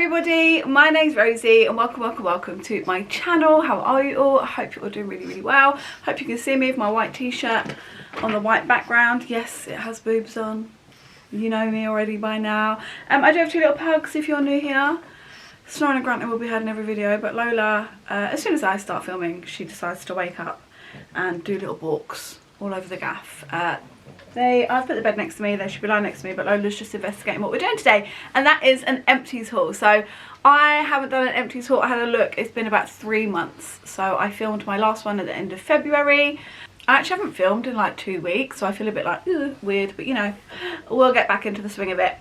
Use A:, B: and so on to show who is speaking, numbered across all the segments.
A: everybody, my name's Rosie and welcome to my channel. How are you all? I hope you're all doing really well. Hope you can see me with my white t-shirt on the white background. Yes, it has boobs on. You know me already by now. I do have two little pugs if you're new here. Snoring and grunting will be heard in every video, but Lola, as soon as I start filming, she decides to wake up and do little walks all over the gaff. I've put the bed next to me, they should be lying next to me, but Lola's just investigating what we're doing today, and that is an empties haul. So I haven't done an empties haul. I had a look, it's been about 3 months. So I filmed my last one at the end of February. I actually haven't filmed in like 2 weeks, so I feel a bit like weird, but you know, we'll get back into the swing of it.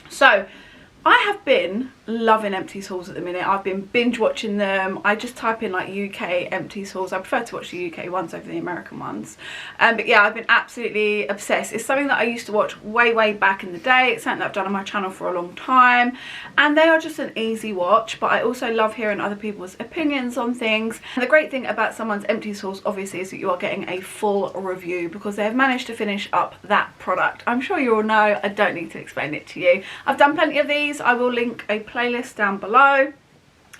A: So I have been loving empties hauls at the minute. I've been binge watching them. I just type in like UK empties hauls. I prefer to watch the UK ones over the American ones. But yeah, I've been absolutely obsessed. It's something that I used to watch way back in the day. It's something that I've done on my channel for a long time. And they are just an easy watch. But I also love hearing other people's opinions on things. And the great thing about someone's empties hauls obviously is that you are getting a full review because they have managed to finish up that product. I'm sure you all know. I don't need to explain it to you. I've done plenty of these. I will link a playlist down below.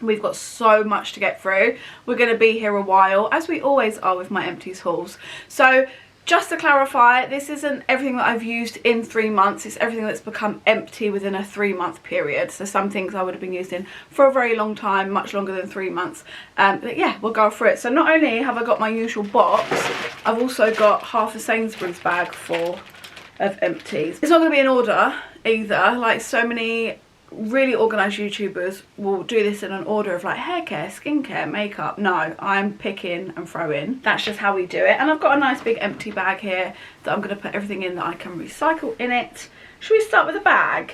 A: We've got so much to get through. We're going to be here a while, as we always are with my empties hauls. So just to clarify, this isn't everything that I've used in 3 months. It's everything that's become empty within a 3-month period. So some things I would have been using for a very long time, much longer than 3 months. But yeah, we'll go through it. So not only have I got my usual box, I've also got half a Sainsbury's bag full of empties. It's not going to be in order either. Like so many really organised YouTubers will do this in an order of like hair care, skincare, makeup. No, I'm picking and throwing. That's just how we do it. And I've got a nice big empty bag here that I'm going to put everything in that I can recycle in it. Should we start with the bag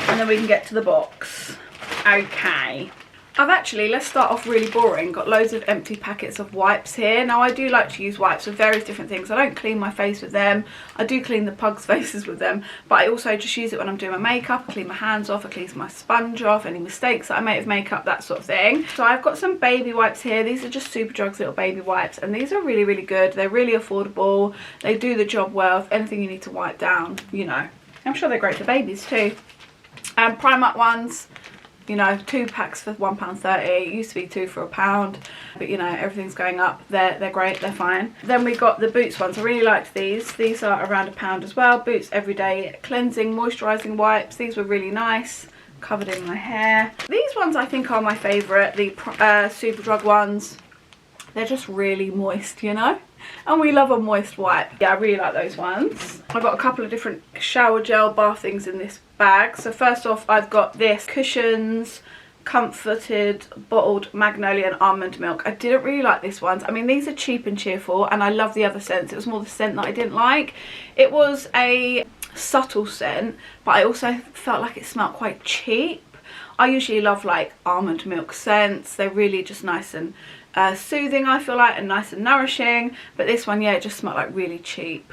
A: and then we can get to the box? Okay. Let's start off really boring, got loads of empty packets of wipes here. Now I do like to use wipes for various different things. I don't clean my face with them, I do clean the pugs' faces with them, but I also just use it when I'm doing my makeup. I clean my hands off, I clean my sponge off, any mistakes that I make with makeup, that sort of thing. So I've got some baby wipes here. These are just Superdrug's little baby wipes, and these are really good. They're really affordable, they do the job well. If anything you need to wipe down, you know, I'm sure they're great for babies too. Primark ones, you know, 2 packs for £1.30. It used to be 2 for £1, but you know, everything's going up. They're great, they're fine. Then we got the Boots ones. I really liked these. These are around £1 as well. Boots Everyday Cleansing Moisturising Wipes. These were really nice, covered in my hair. These ones I think are my favourite, the Superdrug ones. They're just really moist, you know, and we love a moist wipe. Yeah, I really like those ones. I've got a couple of different shower gel bath things in this bag. So first off, I've got this Cushions Comforted Bottled Magnolia and Almond Milk. I didn't really like this one. I mean, these are cheap and cheerful, and I love the other scents. It was more the scent that I didn't like. It was a subtle scent, but I also felt like it smelled quite cheap. I usually love like almond milk scents. They're really just nice and soothing, I feel like, and nice and nourishing. But this one, yeah, it just smelled like really cheap.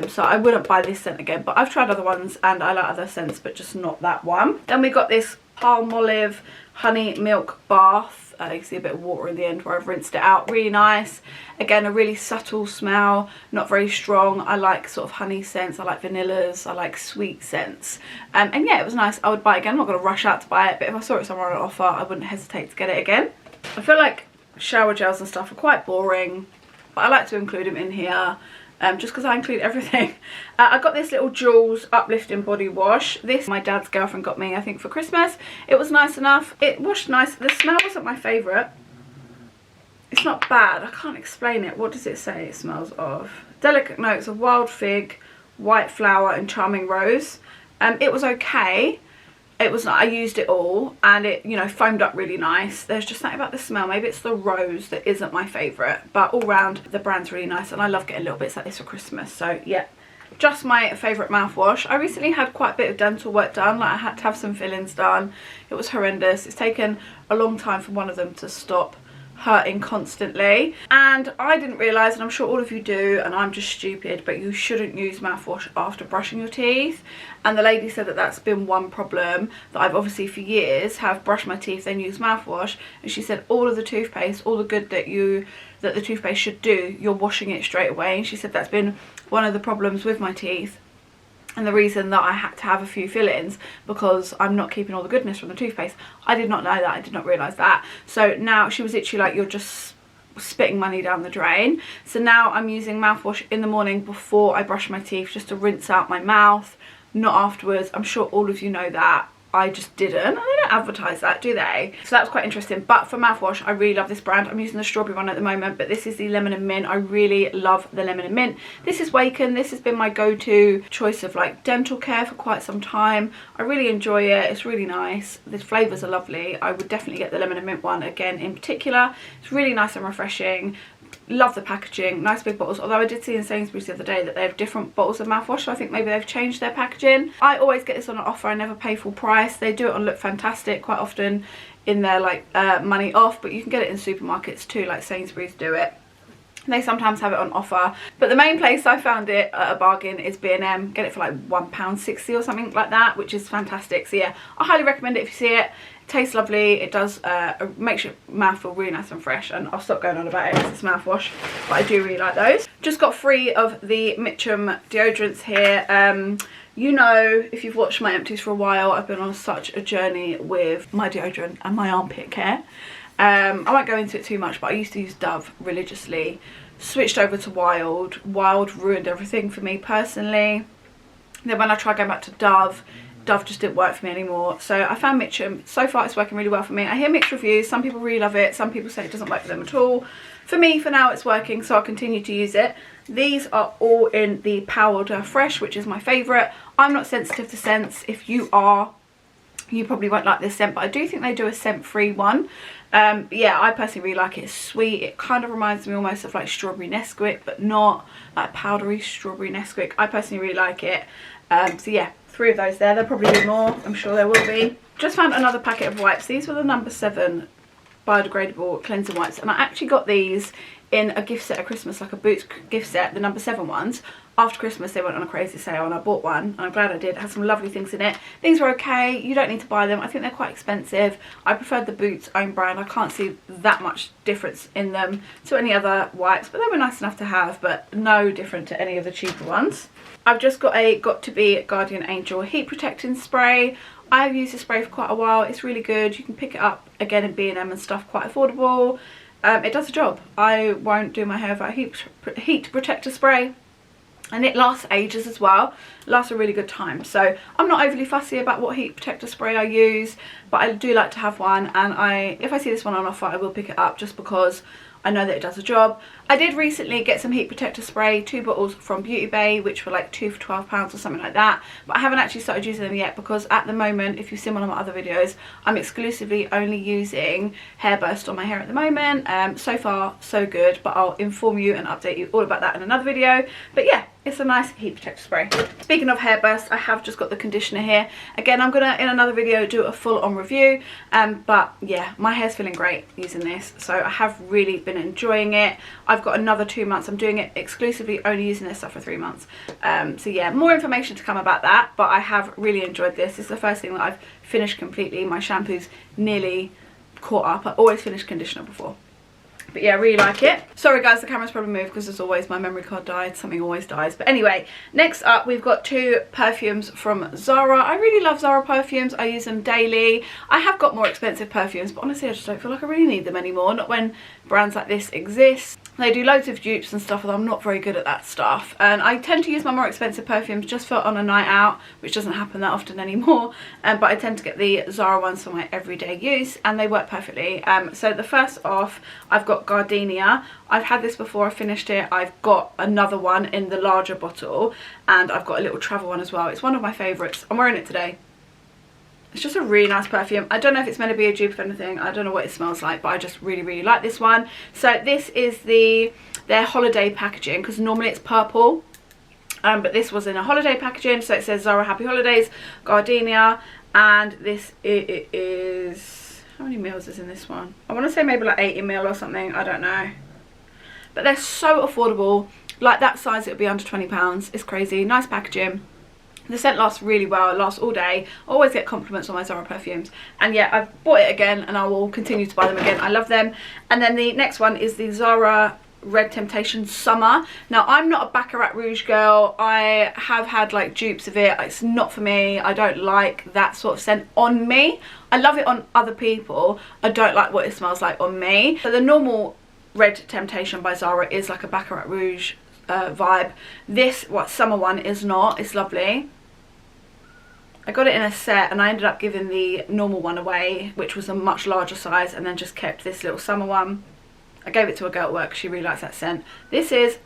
A: So I wouldn't buy this scent again, but I've tried other ones and I like other scents, but just not that one. Then we got this Palmolive Honey Milk Bath. You can see a bit of water in the end where I've rinsed it out. Really nice. Again, a really subtle smell, not very strong. I like sort of honey scents, I like vanillas, I like sweet scents. And yeah, it was nice. I would buy it again. I'm not going to rush out to buy it, but if I saw it somewhere on an offer, I wouldn't hesitate to get it again. I feel like shower gels and stuff are quite boring, but I like to include them in here. Just because I include everything. I got this little Jules Uplifting Body Wash. This my dad's girlfriend got me, I think, for Christmas. It was nice enough. It washed nice. The smell wasn't my favourite. It's not bad. I can't explain it. What does it say it smells of? Delicate notes of wild fig, white flower and charming rose. It was okay. It was not, I used it all and it, you know, foamed up really nice. There's just something about the smell. Maybe it's the rose that isn't my favourite, but all round the brand's really nice and I love getting little bits like this for Christmas. So yeah, just my favourite mouthwash. I recently had quite a bit of dental work done. Like I had to have some fillings done. It was horrendous. It's taken a long time for one of them to stop hurting constantly, and I didn't realise, and I'm sure all of you do, and I'm just stupid, but you shouldn't use mouthwash after brushing your teeth. And the lady said that that's been one problem, that I've obviously for years have brushed my teeth then used mouthwash, and she said all of the toothpaste, all the good that the toothpaste should do, you're washing it straight away. And she said that's been one of the problems with my teeth and the reason that I had to have a few fill-ins because I'm not keeping all the goodness from the toothpaste. I did not know that. I did not realise that. So now she was literally like, you're just spitting money down the drain. So now I'm using mouthwash in the morning before I brush my teeth, just to rinse out my mouth, not afterwards. I'm sure all of you know that. I just didn't. They don't advertise that, do they? So that's quite interesting. But for mouthwash, I really love this brand. I'm using the strawberry one at the moment, but this is the lemon and mint. I really love the lemon and mint. This is Waken. This has been my go-to choice of like dental care for quite some time. I really enjoy it. It's really nice. The flavours are lovely. I would definitely get the lemon and mint one again in particular. It's really nice and refreshing. Love the packaging, nice big bottles, although I did see in Sainsbury's the other day that they have different bottles of mouthwash, so I think maybe they've changed their packaging. I always get this on an offer. I never pay full price. They do it on Look Fantastic quite often in their like money off, but you can get it in supermarkets too, like Sainsbury's do it. They sometimes have it on offer, but the main place I found it at a bargain is B&M. Get it for like £1.60 or something like that, which is fantastic. So yeah, I highly recommend it if you see it. Tastes lovely. It does makes your mouth feel really nice and fresh, and I'll stop going on about it because it's mouthwash, but I do really like those. Just got 3 of the Mitchum deodorants here. You know, if you've watched my empties for a while, I've been on such a journey with my deodorant and my armpit care. I won't go into it too much, but I used to use Dove religiously. Switched over to Wild. Wild ruined everything for me personally. Then when I tried going back to Dove just didn't work for me anymore. So I found Mitchum. So far it's working really well for me. I hear mixed reviews. Some people really love it. Some people say it doesn't work for them at all. For me, for now, it's working, so I'll continue to use it. These are all in the Powder Fresh, which is my favourite. I'm not sensitive to scents. If you are, you probably won't like this scent, but I do think they do a scent-free one. But yeah, I personally really like it. It's sweet. It kind of reminds me almost of like strawberry Nesquik, but not like powdery strawberry Nesquik. I personally really like it. So yeah, 3 of those there. There'll probably be more. I'm sure there will be. Just found another packet of wipes. These were the number 7 biodegradable cleansing wipes, and I actually got these in a gift set at Christmas, like a Boots gift set, the number 7 ones. After Christmas they went on a crazy sale and I bought one, and I'm glad I did. It had some lovely things in it. Things were okay. You don't need to buy them. I think they're quite expensive. I preferred the Boots own brand. I can't see that much difference in them to any other wipes, but they were nice enough to have, but no different to any of the cheaper ones. I've just got a Got To Be Guardian Angel heat protecting spray. I've used this spray for quite a while. It's really good. You can pick it up again in B&M and stuff, quite affordable. It does the job. I won't do my hair without heat protector spray, and it lasts ages as well. It lasts a really good time. So I'm not overly fussy about what heat protector spray I use, but I do like to have one, and if I see this one on offer I will pick it up just because I know that it does the job. I did recently get some heat protector spray, 2 bottles from Beauty Bay, which were like 2 for £12 or something like that, but I haven't actually started using them yet because at the moment, if you've seen one of my other videos, I'm exclusively only using Hairburst on my hair at the moment. So far so good, but I'll inform you and update you all about that in another video. But yeah, it's a nice heat protector spray. Speaking of Hairburst, I have just got the conditioner here. Again, I'm gonna in another video do a full-on review, but yeah, my hair's feeling great using this, so I have really been enjoying it. I've got another 2 months. I'm doing it exclusively, only using this stuff for 3 months. So yeah, more information to come about that, but I have really enjoyed this. This is the first thing that I've finished completely. My shampoo's nearly caught up. I always finished conditioner before. But yeah, I really like it. Sorry guys, the camera's probably moved because as always my memory card died. Something always dies. But anyway, next up we've got 2 perfumes from Zara. I really love Zara perfumes. I use them daily. I have got more expensive perfumes, but honestly I just don't feel like I really need them anymore. Not when brands like this exist. They do loads of dupes and stuff, and I'm not very good at that stuff. And I tend to use my more expensive perfumes just for on a night out, which doesn't happen that often anymore. But I tend to get the Zara ones for my everyday use, and they work perfectly. So the first off, I've got Gardenia. I've had this before, I finished it. I've got another one in the larger bottle, and I've got a little travel one as well. It's one of my favourites. I'm wearing it today. It's just a really nice perfume. I don't know if it's meant to be a dupe of anything. I don't know what it smells like, but I just really, really like this one. So this is their holiday packaging, because normally it's purple. But this was in a holiday packaging, so it says Zara Happy Holidays, Gardenia, and this it is, how many mils is in this one? I want to say maybe like 80 ml or something, I don't know. But they're so affordable. Like that size, it would be under £20. It's crazy. Nice packaging. The scent lasts really well. It lasts all day. I always get compliments on my Zara perfumes. And yeah, I've bought it again and I will continue to buy them again. I love them. And then the next one is the Zara Red Temptation Summer. Now, I'm not a Baccarat Rouge girl. I have had like dupes of it. It's not for me. I don't like that sort of scent on me. I love it on other people. I don't like what it smells like on me. So the normal Red Temptation by Zara is like a Baccarat Rouge vibe. This summer one is not. It's lovely. I got it in a set and I ended up giving the normal one away, which was a much larger size, and then just kept this little summer one. I gave it to a girl at work. She really likes that scent. This is,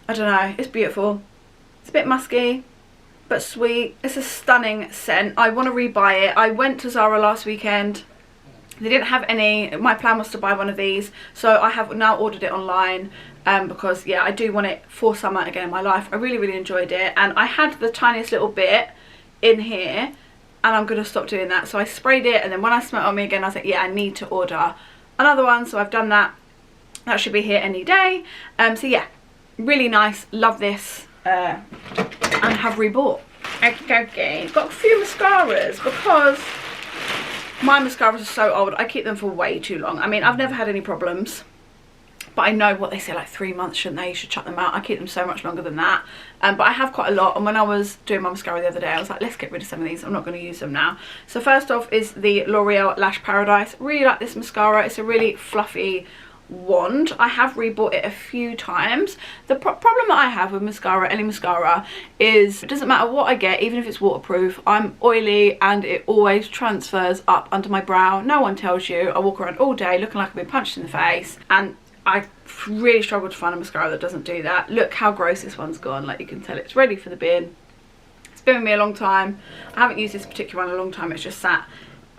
A: I don't know, it's beautiful. It's a bit musky, but sweet. It's a stunning scent. I want to rebuy it. I went to Zara last weekend. They didn't have any. My plan was to buy one of these, so I have now ordered it online because, yeah, I do want it for summer again in my life. I really, really enjoyed it, and I had the tiniest little bit in here, and I'm going to stop doing that. So I sprayed it, and then when I smelled it on me again, I was like, yeah, I need to order another one. So I've done that. That should be here any day. So yeah, really nice. Love this and have rebought. Okay, got a few mascaras because my mascaras are so old. I keep them for way too long. I mean, I've never had any problems, but I know what they say, like 3 months, shouldn't they? You should chuck them out. I keep them so much longer than that. But I have quite a lot, and when I was doing my mascara the other day, I was like, let's get rid of some of these. I'm not going to use them now. So first off is the L'Oreal Lash Paradise. Really like this mascara. It's a really fluffy wand. I have rebought it a few times. The problem that I have with mascara, any mascara, is it doesn't matter what I get, even if it's waterproof, I'm oily and it always transfers up under my brow. No one tells you. I walk around all day looking like I've been punched in the face, and I really struggle to find a mascara that doesn't do that. Look how gross this one's gone. Like, you can tell it's ready for the bin. It's been with me a long time. I haven't used this particular one in a long time. It's just sat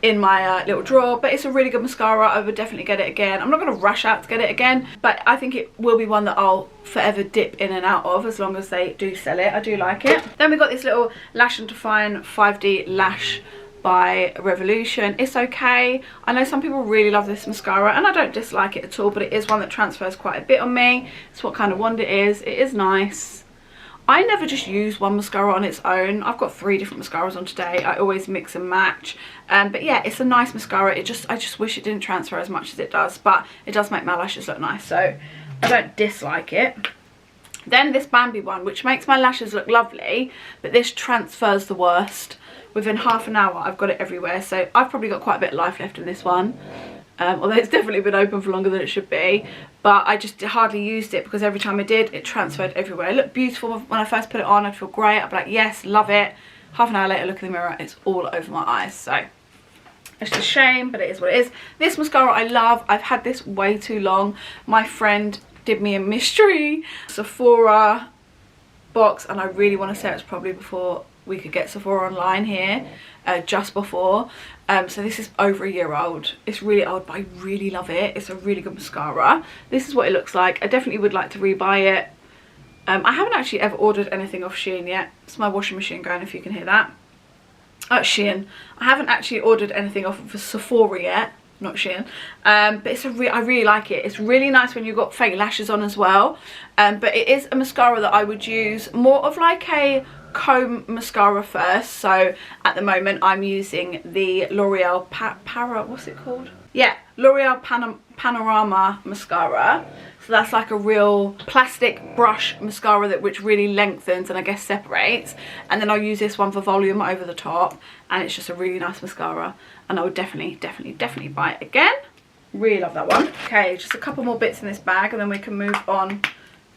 A: in my little drawer, but it's a really good mascara. I would definitely get it again. I'm not going to rush out to get it again, but I think it will be one that I'll forever dip in and out of as long as they do sell it. I do like it. Then we've got this little Lash and Define 5D Lash by Revolution. It's okay. I know some people really love this mascara, and I don't dislike it at all, but it is one that transfers quite a bit on me. It's what kind of wand it is. It is nice. I never just use one mascara on its own. I've got 3 different mascaras on today. I always mix and match. But yeah, it's a nice mascara. I just wish it didn't transfer as much as it does, but it does make my lashes look nice, so I don't dislike it. Then this Bambi one, which makes my lashes look lovely, but this transfers the worst. Within half an hour, I've got it everywhere, so I've probably got quite a bit of life left in this one. Although it's definitely been open for longer than it should be, but I just hardly used it because every time I did, it transferred everywhere. It looked beautiful when I first put it on. I'd feel great. I'd be like, yes, love it. Half an hour later, look in the mirror, it's all over my eyes. So it's a shame, but it is what it is. This mascara I love. I've had this way too long. My friend did me a mystery Sephora box, and I really want to say it's probably before we could get Sephora online here, just before. So this is over a year old. It's really old, but I really love it. It's a really good mascara. This is what it looks like. I definitely would like to rebuy it. I haven't actually ever ordered anything off Shein yet. It's my washing machine going, if you can hear that. Shein. I haven't actually ordered anything off of Sephora yet. Not Shein. But it's I really like it. It's really nice when you've got fake lashes on as well. But it is a mascara that I would use more of like a comb mascara first. So at the moment I'm using the L'Oreal what's it called? Yeah, L'Oreal Panorama mascara. So that's like a real plastic brush mascara which really lengthens and I guess separates. And then I'll use this one for volume over the top, and it's just a really nice mascara, and I would definitely buy it again. Really love that one. Okay, just a couple more bits in this bag and then we can move on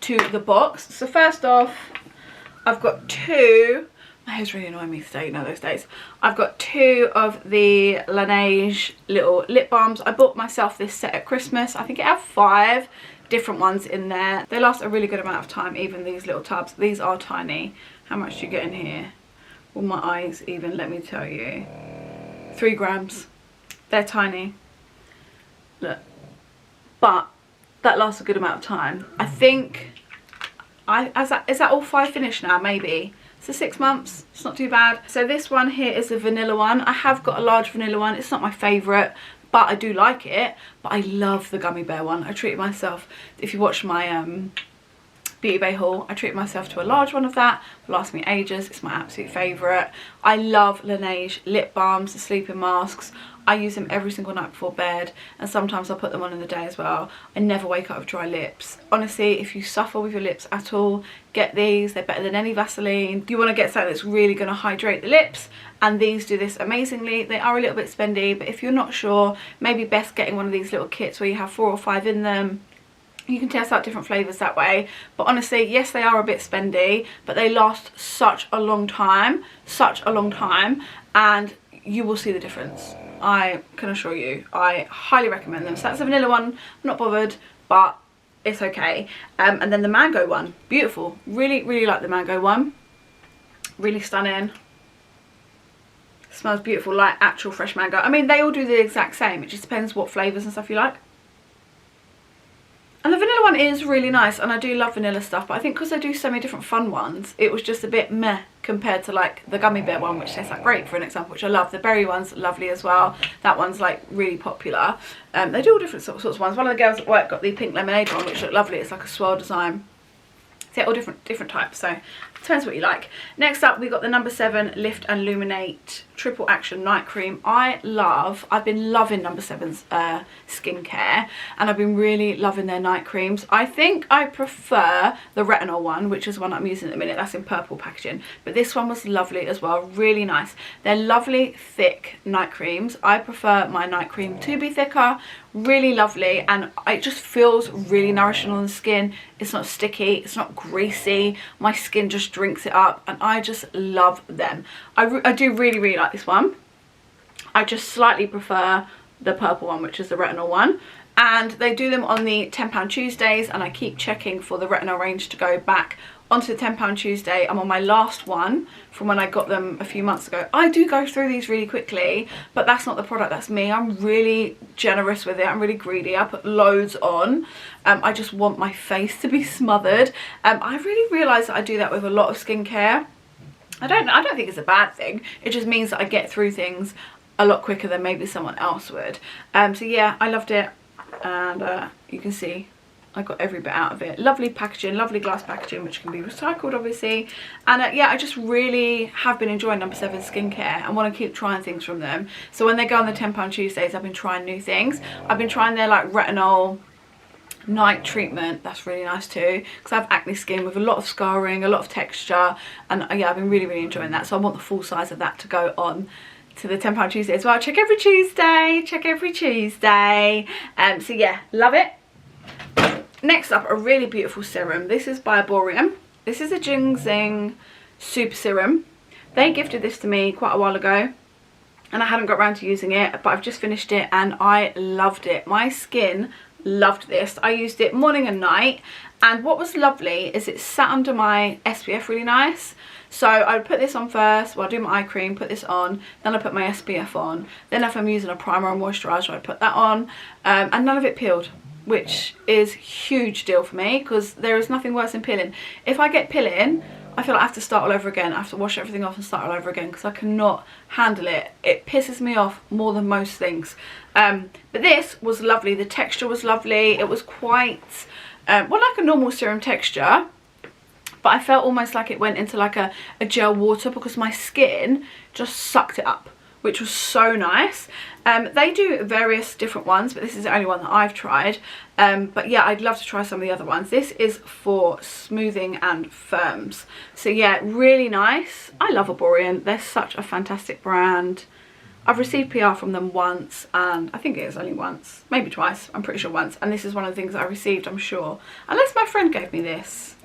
A: to the box. So first off, I've got 2, my hair's really annoying me today, you know those days. I've got 2 of the Laneige little lip balms. I bought myself this set at Christmas. I think it had 5 different ones in there. They last a really good amount of time, even these little tubs. These are tiny. How much do you get in here? Well, my eyes even, let me tell you. 3 grams. They're tiny. Look. But that lasts a good amount of time. I think... is that all 5 finished now? Maybe. So 6 months, it's not too bad. So this one here is a vanilla one. I have got a large vanilla one. It's not my favourite, but I do like it. But I love the gummy bear one. I treated myself. If you watch my Beauty Bay haul. I treated myself to a large one of that. It'll last me ages. It's my absolute favourite. I love Laneige lip balms, the sleeping masks. I use them every single night before bed, and sometimes I'll put them on in the day as well. I never wake up with dry lips. Honestly, if you suffer with your lips at all, get these. They're better than any Vaseline. You want to get something that's really going to hydrate the lips, and these do this amazingly. They are a little bit spendy, but if you're not sure, maybe best getting one of these little kits where you have 4 or 5 in them. You can test out different flavours that way. But honestly, yes, they are a bit spendy, but they last such a long time, and you will see the difference. I can assure you. I highly recommend them. So that's the vanilla one. I'm not bothered, but it's okay. And then the mango one, beautiful. Really, really like the mango one. Really stunning. Smells beautiful, like actual fresh mango. I mean, they all do the exact same. It just depends what flavours and stuff you like. And the vanilla one is really nice, and I do love vanilla stuff, but I think because they do so many different fun ones, it was just a bit meh compared to like the gummy bear one, which tastes like grape, for an example, which I love. The berry one's lovely as well. That one's like really popular. They do all different sorts of ones. One of the girls at work got the pink lemonade one, which looked lovely. It's like a swirl design. So yeah, all different types, so depends what you like. Next up, we got the number 7 Lift and Illuminate Triple Action Night Cream. I've been loving number 7's skincare, and I've been really loving their night creams. I think I prefer the retinol one, which is one I'm using at the minute. That's in purple packaging, but this one was lovely as well, really nice. They're lovely thick night creams. I prefer my night cream to be thicker, really lovely, and it just feels really nourishing on the skin. It's not sticky, it's not greasy, my skin just drinks it up, and I just love them. I do really like this one. I just slightly prefer the purple one, which is the retinol one, and they do them on the £10 Tuesdays, and I keep checking for the retinol range to go back onto the £10 Tuesday. I'm on my last one from when I got them a few months ago. I do go through these really quickly, but that's not the product, that's me. I'm really generous with it. I'm really greedy. I put loads on. I just want my face to be smothered. I really realise that I do that with a lot of skincare. I don't think it's a bad thing. It just means that I get through things a lot quicker than maybe someone else would. So yeah, I loved it, and you can see I got every bit out of it. Lovely packaging, lovely glass packaging, which can be recycled obviously. And yeah, I just really have been enjoying number 7 skincare and want to keep trying things from them. So when they go on the £10 Tuesdays, I've been trying new things. I've been trying their like retinol night treatment. That's really nice too, because I have acne skin with a lot of scarring, a lot of texture, and yeah, I've been really enjoying that. So I want the full size of that to go on to the £10 Tuesday as well. Check every Tuesday, so yeah, love it. Next up, a really beautiful serum. This is by Boreum. This is a ginseng super serum. They gifted this to me quite a while ago, and I hadn't got around to using it, but I've just finished it and I loved it. My skin loved this. I used it morning and night, and what was lovely is it sat under my SPF really nice. So I would put this on first, well, I do my eye cream, put this on, then I put my SPF on, then if I'm using a primer or moisturiser, I'd put that on, and none of it peeled, which is a huge deal for me, because there is nothing worse than peeling. If I get peeling, I feel like I have to start all over again. I have to wash everything off and start all over again, because I cannot handle it. It pisses me off more than most things. But this was lovely. The texture was lovely. It was quite, well, like a normal serum texture, but I felt almost like it went into like a gel water, because my skin just sucked it up, which was so nice. They do various different ones, but this is the only one that I've tried. But yeah, I'd love to try some of the other ones. This is for smoothing and firms. So yeah, really nice. I love Boreum. They're such a fantastic brand. I've received PR from them once, and I think it is only once, maybe twice, I'm pretty sure once. And this is one of the things that I received, I'm sure. Unless my friend gave me this.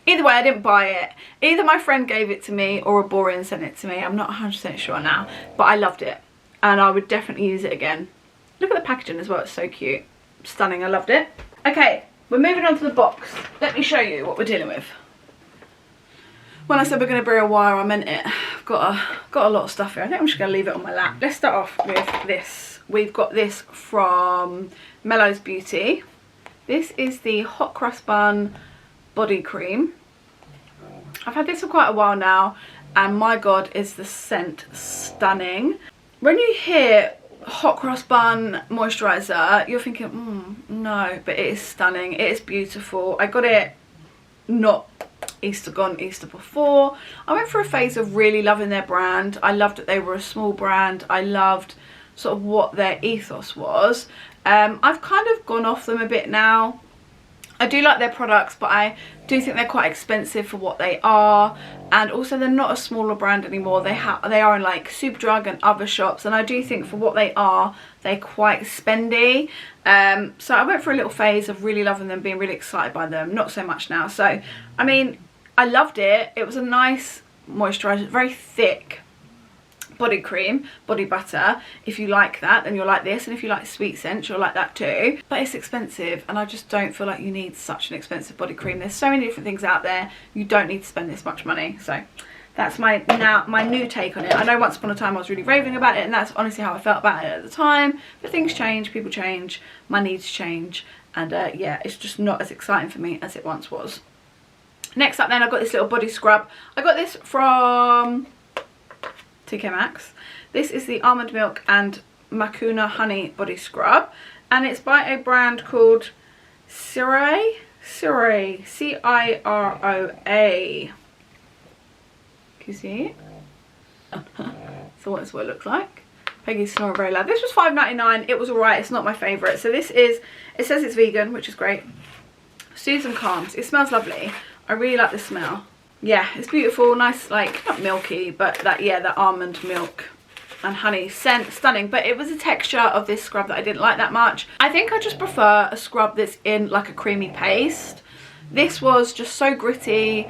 A: Either way, I didn't buy it. Either my friend gave it to me or a Boreum sent it to me. I'm not 100% sure now, but I loved it, and I would definitely use it again. Look at the packaging as well, it's so cute. Stunning, I loved it. Okay, we're moving on to the box. Let me show you what we're dealing with. When I said we're going to bury a wire, I meant it. I've got a lot of stuff here. I think I'm just going to leave it on my lap. Let's start off with this. We've got this from Mellows Beauty. This is the Hot Cross Bun body cream. I've had this for quite a while now, and my god, is the scent stunning. When you hear hot cross bun moisturizer, you're thinking no, but it is stunning, it is beautiful. I got it not Easter gone, Easter before. I went through a phase of really loving their brand. I loved that they were a small brand. I loved sort of what their ethos was. I've kind of gone off them a bit now. I do like their products, but I do think they're quite expensive for what they are, and also they're not a smaller brand anymore. They are in like Superdrug and other shops, and I do think for what they are, they're quite spendy. So I went through a little phase of really loving them, being really excited by them, not so much now. So I mean, I loved it. It was a nice moisturiser, very thick body cream, body butter. If you like that, then you'll like this, and if you like sweet scents, you'll like that too. But it's expensive, and I just don't feel like you need such an expensive body cream. There's so many different things out there. You don't need to spend this much money. So that's my new take on it. I know once upon a time I was really raving about it, and that's honestly how I felt about it at the time. But things change, people change, my needs change, and yeah, it's just not as exciting for me as it once was. Next up then, I've got this little body scrub. I got this from TK Maxx. This is the Almond Milk and Macuna Honey Body Scrub, and it's by a brand called Cira, C-I-R-O-A. Can you see it? So that's what it looks like. Peggy's snoring very loud. This was $5.99. It was alright. It's not my favourite. So this is, it says it's vegan, which is great. Soothes and calms. It smells lovely. I really like the smell. Yeah, it's beautiful, nice, like, not milky, but that, yeah, that almond milk and honey scent, stunning. But it was the texture of this scrub that I didn't like that much. I think I just prefer a scrub that's in like a creamy paste. This was just so gritty,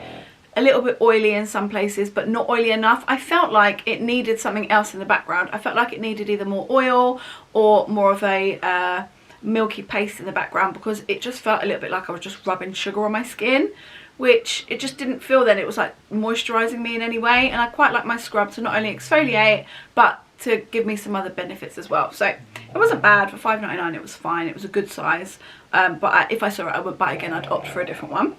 A: a little bit oily in some places, but not oily enough. I felt like it needed something else in the background. I felt like it needed either more oil or more of a milky paste in the background, because it just felt a little bit like I was just rubbing sugar on my skin, which it just didn't feel then. It was like moisturising me in any way, and I quite like my scrub to not only exfoliate but to give me some other benefits as well. So it wasn't bad. For $5.99 it was fine. It was a good size, but if I saw it I would buy it again. I'd opt for a different one.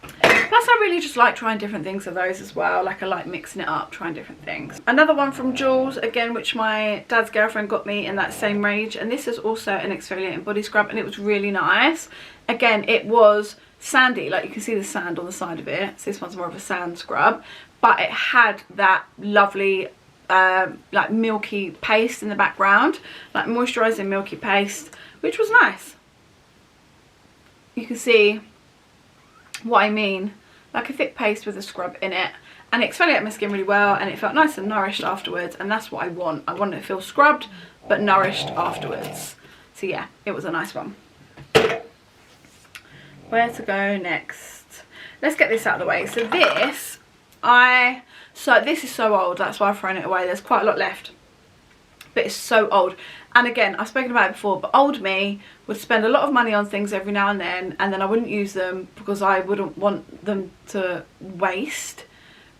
A: Plus I really just like trying different things of those as well. Like I like mixing it up, trying different things. Another one from Jules, again, which my dad's girlfriend got me in that same range, and this is also an exfoliating body scrub, and it was really nice. Again, it was sandy, like you can see the sand on the side of it. So this one's more of a sand scrub, but it had that lovely like milky paste in the background, like moisturising milky paste, which was nice. You can see what I mean, like a thick paste with a scrub in it, and it exfoliated my skin really well, and it felt nice and nourished afterwards, and that's what I want. I want it to feel scrubbed but nourished afterwards. So yeah, it was a nice one. Where to go next? Let's get this out of the way. So this, this is so old, that's why I've thrown it away. There's quite a lot left, but it's so old. And again, I've spoken about it before, but old me would spend a lot of money on things every now and then I wouldn't use them because I wouldn't want them to waste.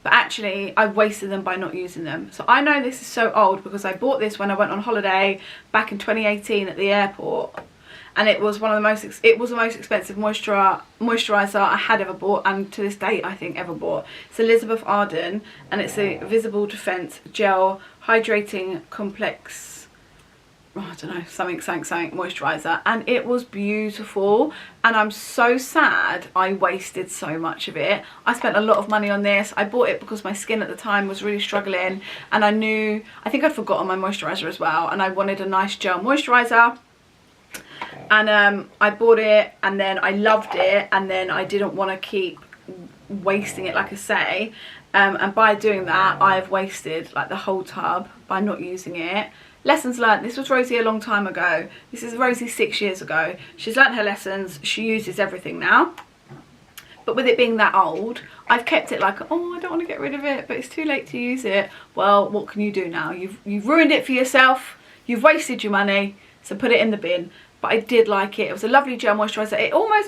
A: But actually, I've wasted them by not using them. So I know this is so old because I bought this when I went on holiday back in 2018 at the airport. And it was one of the most, it was the most expensive moisturiser I had ever bought, and to this date I think ever bought. It's Elizabeth Arden, and it's a Visible Defense Gel Hydrating Complex, I don't know, something moisturiser, and it was beautiful. And I'm so sad I wasted so much of it. I spent a lot of money on this. I bought it because my skin at the time was really struggling, and I think I'd forgotten my moisturiser as well, and I wanted a nice gel moisturiser. And I bought it, and then I loved it, and then I didn't want to keep wasting it, like I say, and by doing that I've wasted like the whole tub by not using it. Lessons learned. This was Rosie a long time ago. This is Rosie 6 years ago. She's learnt her lessons. She uses everything now, but with it being that old, I've kept it like, oh, I don't want to get rid of it, but it's too late to use it. Well, what can you do now? You've ruined it for yourself. You've wasted your money, so put it in the bin. But I did like it. It was a lovely gel moisturiser.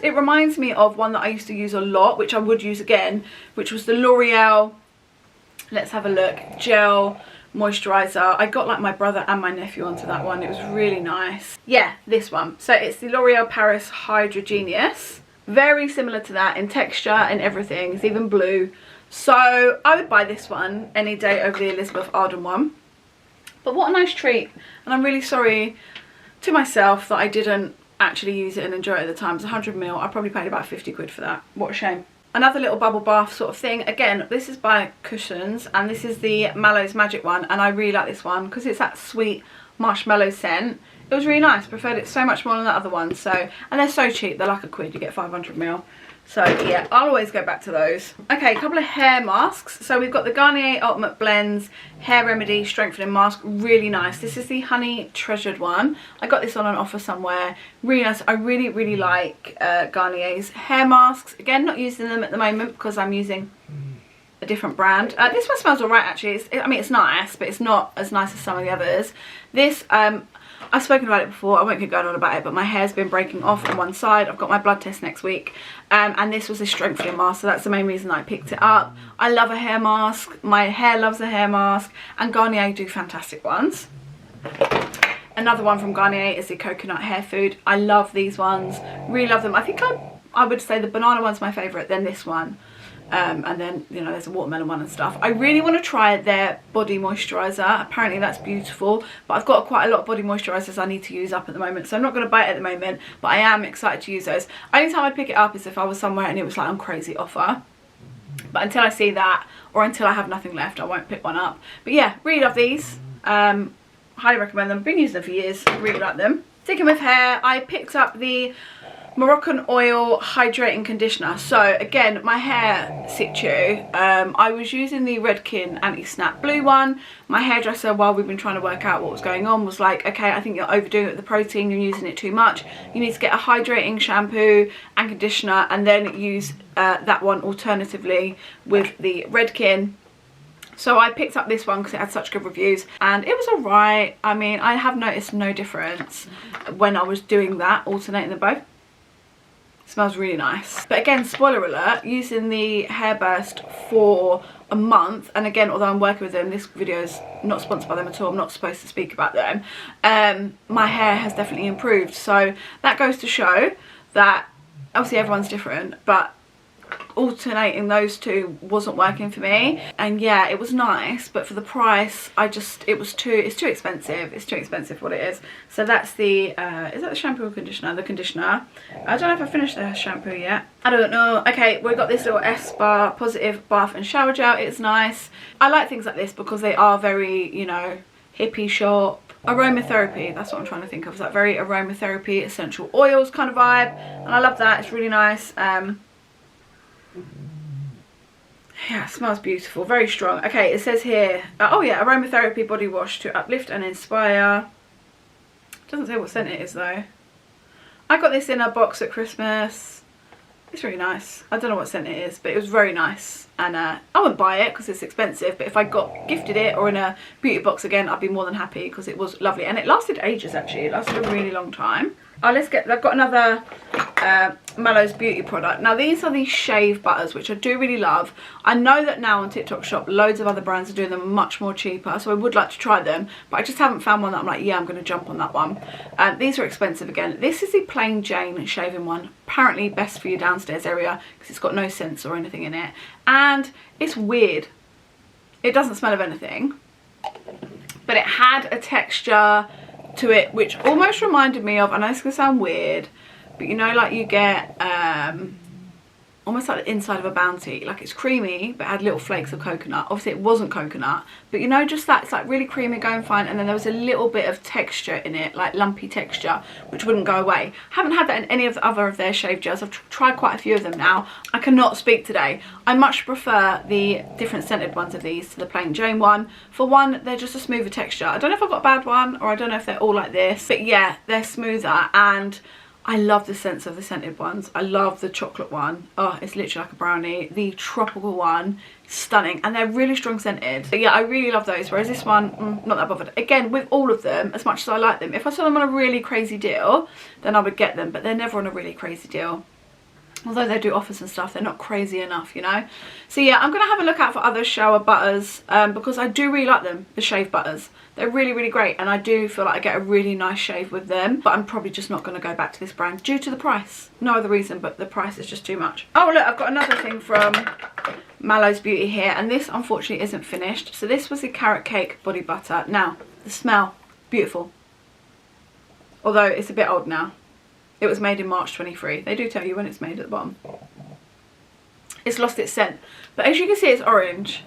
A: It reminds me of one that I used to use a lot, which I would use again, which was the L'Oreal, let's have a look, gel moisturiser. I got like my brother and my nephew onto that one. It was really nice. Yeah, this one. So it's the L'Oreal Paris Hydrogenius. Very similar to that in texture and everything. It's even blue. So I would buy this one any day over the Elizabeth Arden one. But what a nice treat. And I'm really sorry to myself that I didn't actually use it and enjoy it at the time. It's 100ml. I probably paid about 50 quid for that. What a shame. another little bubble bath sort of thing. Again, this is by Cushions, and this is the Mallows Magic one, and I really like this one because it's that sweet marshmallow scent. It was really nice. Preferred it so much more than the other one. So, and they're so cheap. They're like £1. You get 500ml. So yeah, I'll always go back to those. Okay, a couple of hair masks. So we've got the Garnier Ultimate Blends Hair Remedy Strengthening Mask. Really nice. This is the Honey Treasured one. I got this on an offer somewhere. Really nice. I really, really like Garnier's hair masks. Again, not using them at the moment because I'm using a different brand. This one smells alright actually. I mean, it's nice, but it's not as nice as some of the others. This, I've spoken about it before, I won't keep going on about it, but my hair's been breaking off on one side. I've got my blood test next week, and this was a strengthening mask, so that's the main reason I picked it up. I love a hair mask, my hair loves a hair mask, and Garnier do fantastic ones. Another one from Garnier is the Coconut Hair Food. I love these ones, really love them. I think I would say the banana one's my favourite, then this one. And then, you know, there's a watermelon one and stuff. I really want to try their body moisturiser. Apparently that's beautiful, but I've got quite a lot of body moisturisers I need to use up at the moment, so I'm not going to buy it at the moment, but I am excited to use those. Only time I'd pick it up is if I was somewhere and it was like on crazy offer, but until I see that, or until I have nothing left, I won't pick one up. But yeah, really love these. Highly recommend them. Been using them for years. Really like them. Sticking with hair, I picked up the Moroccan Oil Hydrating Conditioner. So again, my hair situ, I was using the Redken Anti-Snap Blue one. My hairdresser, while we've been trying to work out what was going on, was like, okay, I think you're overdoing it with the protein, you're using it too much. You need to get a hydrating shampoo and conditioner, and then use that one alternatively with the Redken. So I picked up this one because it had such good reviews, and it was alright. I mean, I have noticed no difference when I was doing that, alternating them both. Smells really nice. But again, spoiler alert, using the Hairburst for a month, and again, although I'm working with them, this video is not sponsored by them at all, I'm not supposed to speak about them, my hair has definitely improved. So that goes to show that obviously everyone's different, but alternating those two wasn't working for me. And yeah, it was nice, but for the price, it's too expensive. It's too expensive what it is. So that's the is that the shampoo or conditioner? The conditioner. I don't know if I finished the shampoo yet, I don't know. Okay, we've got this little S-Bar Positive Bath and Shower Gel. It's nice. I like things like this because they are very, you know, hippie shop. Aromatherapy, that's what I'm trying to think of. It's that very aromatherapy essential oils kind of vibe, and I love that. It's really nice. Yeah, it smells beautiful, very strong. Okay, it says here, oh yeah, aromatherapy body wash to uplift and inspire. Doesn't say what scent it is though. I got this in a box at Christmas. It's really nice. I don't know what scent it is, but it was very nice. And I wouldn't buy it because it's expensive, but if I got gifted it or in a beauty box again, I'd be more than happy because it was lovely. And it lasted ages actually, it lasted a really long time. Oh, I've got another Mallows Beauty product. Now these are the shave butters, which I do really love. I know that now on TikTok Shop loads of other brands are doing them much more cheaper, so I would like to try them, but I just haven't found one that I'm like, yeah, I'm going to jump on that one. These are expensive again. This is the plain Jane shaving one, apparently best for your downstairs area because it's got no scents or anything in it, and it's weird. It doesn't smell of anything, but it had a texture to it which almost reminded me of, I know it's gonna sound weird, but you know, like you get almost like the inside of a Bounty, like it's creamy but had little flakes of coconut. Obviously it wasn't coconut, but you know, just that, it's like really creamy, going fine, and then there was a little bit of texture in it, like lumpy texture, which wouldn't go away. Haven't had that in any of the other of their shave gels. I've tried quite a few of them now. I cannot speak today. I much prefer the different scented ones of these to the plain Jane one. For one, they're just a smoother texture. I don't know if I've got a bad one, or I don't know if they're all like this, but yeah, they're smoother, and I love the scents of the scented ones. I love the chocolate one. Oh, it's literally like a brownie. The tropical one, stunning. And they're really strong scented. But yeah, I really love those. Whereas this one, not that bothered. Again, with all of them, as much as I like them, if I saw them on a really crazy deal, then I would get them. But they're never on a really crazy deal. Although they do offers and stuff, they're not crazy enough, you know. So yeah, I'm going to have a look out for other shower butters because I do really like them, the shave butters. They're really, really great, and I do feel like I get a really nice shave with them. But I'm probably just not going to go back to this brand due to the price. No other reason, but the price is just too much. Oh look, I've got another thing from Mallows Beauty here, and this unfortunately isn't finished. So this was the Carrot Cake Body Butter. Now, the smell, beautiful. Although it's a bit old now. It was made in March 23. They do tell you when it's made at the bottom. it's lost its scent. But as you can see, it's orange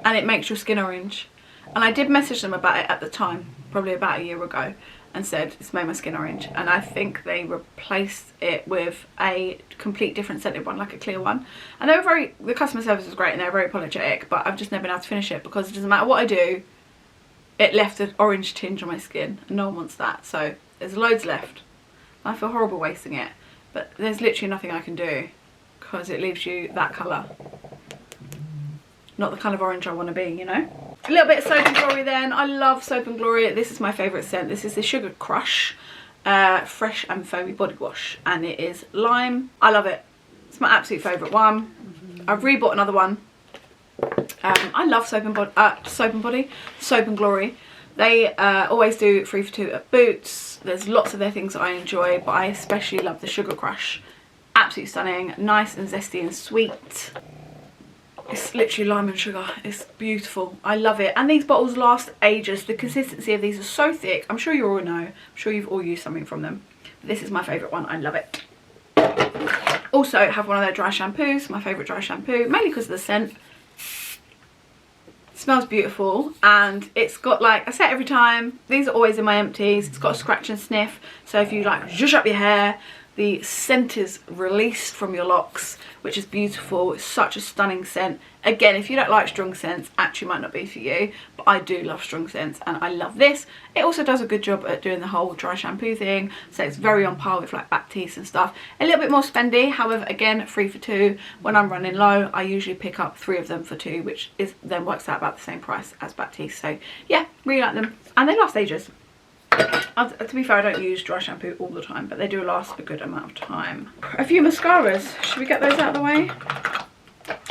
A: and it makes your skin orange. And I did message them about it at the time, probably about a year ago, and said it's made my skin orange. And I think they replaced it with a complete different scented one, like a clear one. And they were the customer service was great and they were very apologetic, but I've just never been able to finish it because it doesn't matter what I do, it left an orange tinge on my skin and no one wants that. So there's loads left. I feel horrible wasting it, but there's literally nothing I can do because it leaves you that colour. Not the kind of orange I want to be, you know. A little bit of Soap and Glory then. I love Soap and Glory. This is my favourite scent. This is the Sugar Crush Fresh and Foamy Body Wash, and it is lime. I love it. It's my absolute favourite one. I've rebought another one. I love Soap and Glory. They always do 3 for 2 at Boots. There's lots of their things that I enjoy, but I especially love the Sugar Crush. Absolutely stunning, nice and zesty and sweet. It's literally lime and sugar. It's beautiful. I love it. And these bottles last ages. The consistency of these is so thick. I'm sure you all know. I'm sure you've all used something from them. But this is my favourite one. I love it. Also have one of their dry shampoos. My favourite dry shampoo. Mainly because of the scent. It smells beautiful. And it's got, like I say every time, these are always in my empties. It's got a scratch and sniff. So if you like zhuzh up your hair, the scent is released from your locks, which is beautiful. It's such a stunning scent. Again, if you don't like strong scents, actually might not be for you, but I do love strong scents and I love this. It also does a good job at doing the whole dry shampoo thing, so it's very on par with like Baptiste and stuff. A little bit more spendy, however, again, 3 for 2. When I'm running low, I usually pick up 3 of them for 2, which then works out about the same price as Baptiste. So yeah, really like them, and they last ages. To be fair, I don't use dry shampoo all the time, but they do last a good amount of time. A few mascaras. Should we get those out of the way?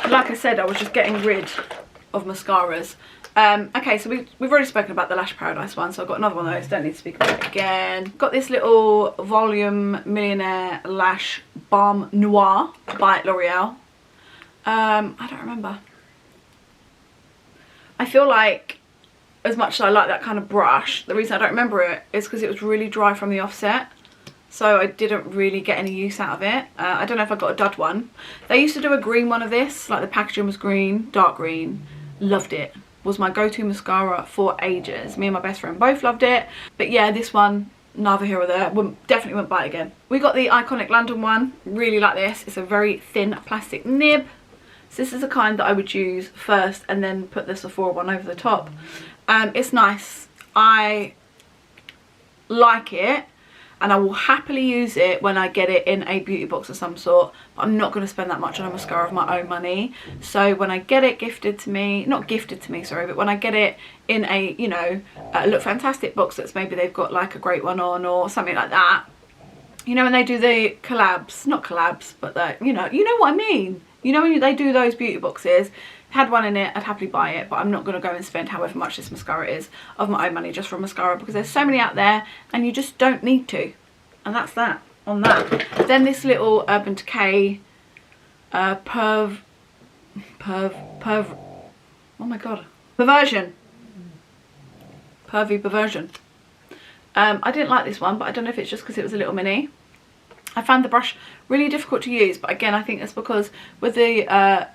A: Like I said, I was just getting rid of mascaras. Okay, so we've already spoken about the Lash Paradise one, so I've got another one of those. Don't need to speak about it again. Got this little Volume Millionaire Lash Balm Noir by L'Oreal. I don't remember. I feel like, as much as I like that kind of brush, the reason I don't remember it is because it was really dry from the offset, so I didn't really get any use out of it. I don't know if I got a dud one. They used to do a green one of this, like the packaging was green, dark green. Loved it. Was my go-to mascara for ages. Me and my best friend both loved it, but yeah, this one, neither here or there. Definitely wouldn't buy it again. We got the Iconic London one. Really like this. It's a very thin plastic nib. So this is the kind that I would use first and then put the Sephora one over the top. It's nice. I like it and I will happily use it when I get it in a beauty box of some sort, but I'm not going to spend that much on a mascara of my own money. So when I get it gifted to me, not gifted to me, sorry, but when I get it in a, you know, a Look Fantastic box that's maybe they've got like a great one on or something like that, you know, when they do the collabs, not collabs, but the, you know what I mean. You know when they do those beauty boxes, had one in it, I'd happily buy it, but I'm not going to go and spend however much this mascara is of my own money just for a mascara, because there's so many out there and you just don't need to. And that's that on that. Then this little Urban Decay oh my god, Perversion. Pervy Perversion. I didn't like this one, but I don't know if it's just because it was a little mini. I found the brush really difficult to use, but again, I think it's because with the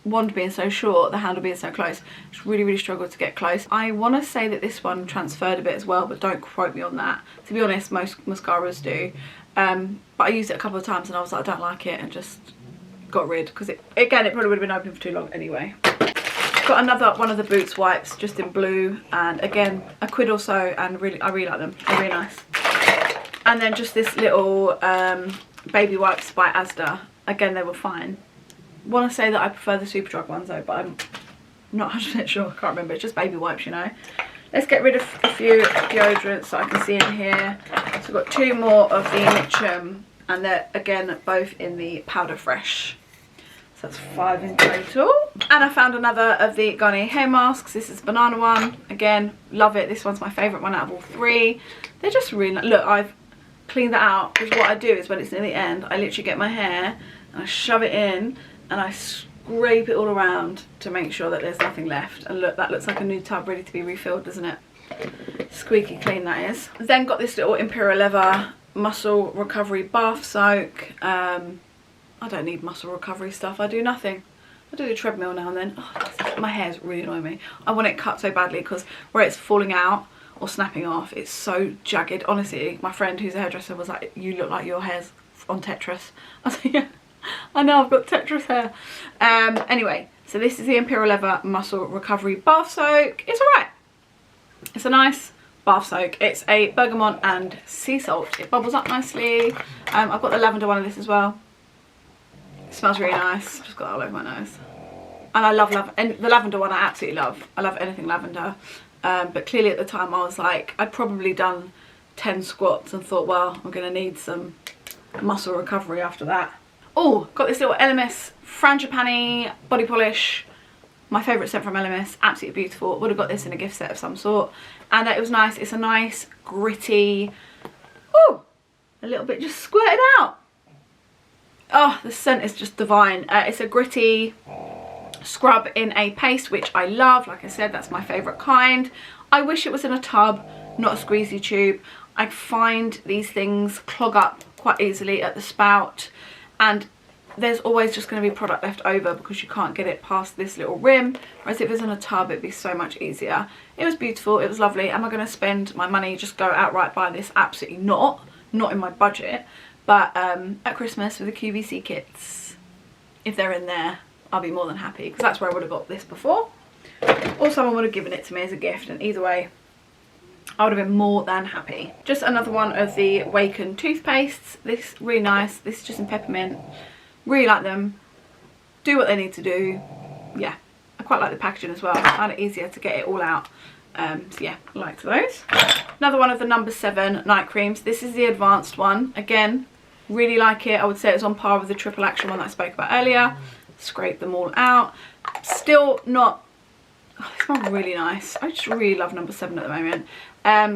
A: wand being so short, the handle being so close, it's really struggled to get close. I want to say that this one transferred a bit as well, but don't quote me on that. To be honest, most mascaras do. But I used it a couple of times and I was like, I don't like it, and just got rid, because again, it probably would have been open for too long anyway. Got another one of the Boots wipes, just in blue, and again, £1 or so, and I really like them. They're really nice. And then just this little baby wipes by Asda. Again, they were fine. Want to say that I prefer the Superdrug ones though, but I'm not 100% sure. I can't remember. It's just baby wipes, you know. Let's get rid of a few deodorants that I can see in here. So we've got 2 more of the Mitchum, and they're again both in the Powder Fresh. So that's 5 in total. And I found another of the Garnier hair masks. This is the banana one. Again, love it. This one's my favourite one out of all 3. They're just really nice. Look, I've cleaned that out, because what I do is when it's near the end, I literally get my hair and I shove it in and I scrape it all around to make sure that there's nothing left. And look, that looks like a new tub ready to be refilled, doesn't it? Squeaky clean that is. Then got this little Imperial Leather Muscle Recovery Bath Soak. I don't need muscle recovery stuff. I do nothing. I do the treadmill now and then. Oh, my hair's really annoying me. I want it cut so badly because where it's falling out or snapping off, it's so jagged. Honestly, my friend who's a hairdresser was like, you look like your hair's on Tetris. I was like, yeah, I know, I've got Tetris hair. Anyway, so this is the Imperial Leather Muscle Recovery Bath Soak. It's alright. It's a nice bath soak. It's a bergamot and sea salt. It bubbles up nicely. I've got the lavender one of this as well. It smells really nice. Just got it all over my nose. And I love and the lavender one I absolutely love. I love anything lavender. But clearly at the time I was like, I'd probably done 10 squats and thought, well, I'm going to need some muscle recovery after that. Oh, got this little LMS Frangipani body polish. My favourite scent from LMS, absolutely beautiful. Would have got this in a gift set of some sort. And it was nice. It's a nice, gritty, oh, a little bit just squirted out. Oh, the scent is just divine. It's a gritty scrub in a paste, which I love. Like I said, that's my favourite kind. I wish it was in a tub, not a squeezy tube. I find these things clog up quite easily at the spout. And there's always just going to be product left over because you can't get it past this little rim, whereas if it's in a tub it'd be so much easier. It was beautiful, it was lovely. Am I going to spend my money, just go outright buy this? Absolutely not in my budget, but at Christmas with the QVC kits, if they're in there, I'll be more than happy, because that's where I would have got this before, or someone would have given it to me as a gift, and either way I would have been more than happy. Just another one of the Waken toothpastes. This really nice. This is just in peppermint. Really like them. Do what they need to do. Yeah, I quite like the packaging as well. I find it easier to get it all out. So yeah, I liked those. Another one of the No. 7 night creams. This is the advanced one. Again, really like it. I would say it's on par with the triple action one that I spoke about earlier. Scrape them all out. Still not... Oh, they smell really nice. I just really love No. 7 at the moment.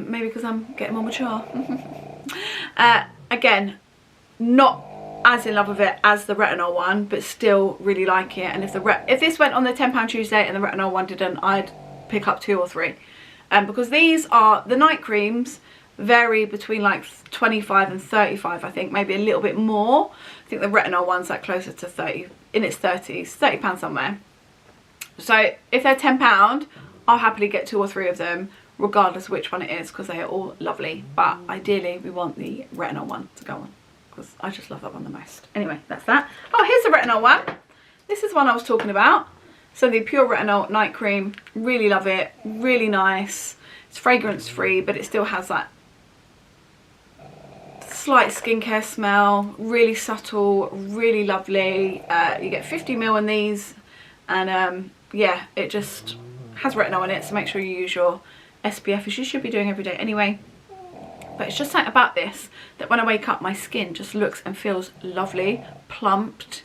A: Maybe because I'm getting more mature. Again, not as in love with it as the retinol one, but still really like it. And if this went on the £10 Tuesday and the retinol one didn't, I'd pick up 2 or 3. Because these are, the night creams vary between like 25 and 35, I think, maybe a little bit more. I think the retinol one's like closer to 30, in its 30s, £30 somewhere. So if they're £10, I'll happily get 2 or 3 of them, regardless of which one it is, because they are all lovely. But ideally we want the retinol one to go on, because I just love that one the most. Anyway, that's that. Oh, here's the retinol one. This is one I was talking about. So the Pure Retinol Night Cream, really love it, really nice. It's fragrance free, but it still has that slight skincare smell, really subtle, really lovely. You get 50ml in these, and yeah, it just has retinol in it, so make sure you use your SPF, as you should be doing every day anyway. But it's just something about this that when I wake up, my skin just looks and feels lovely, plumped,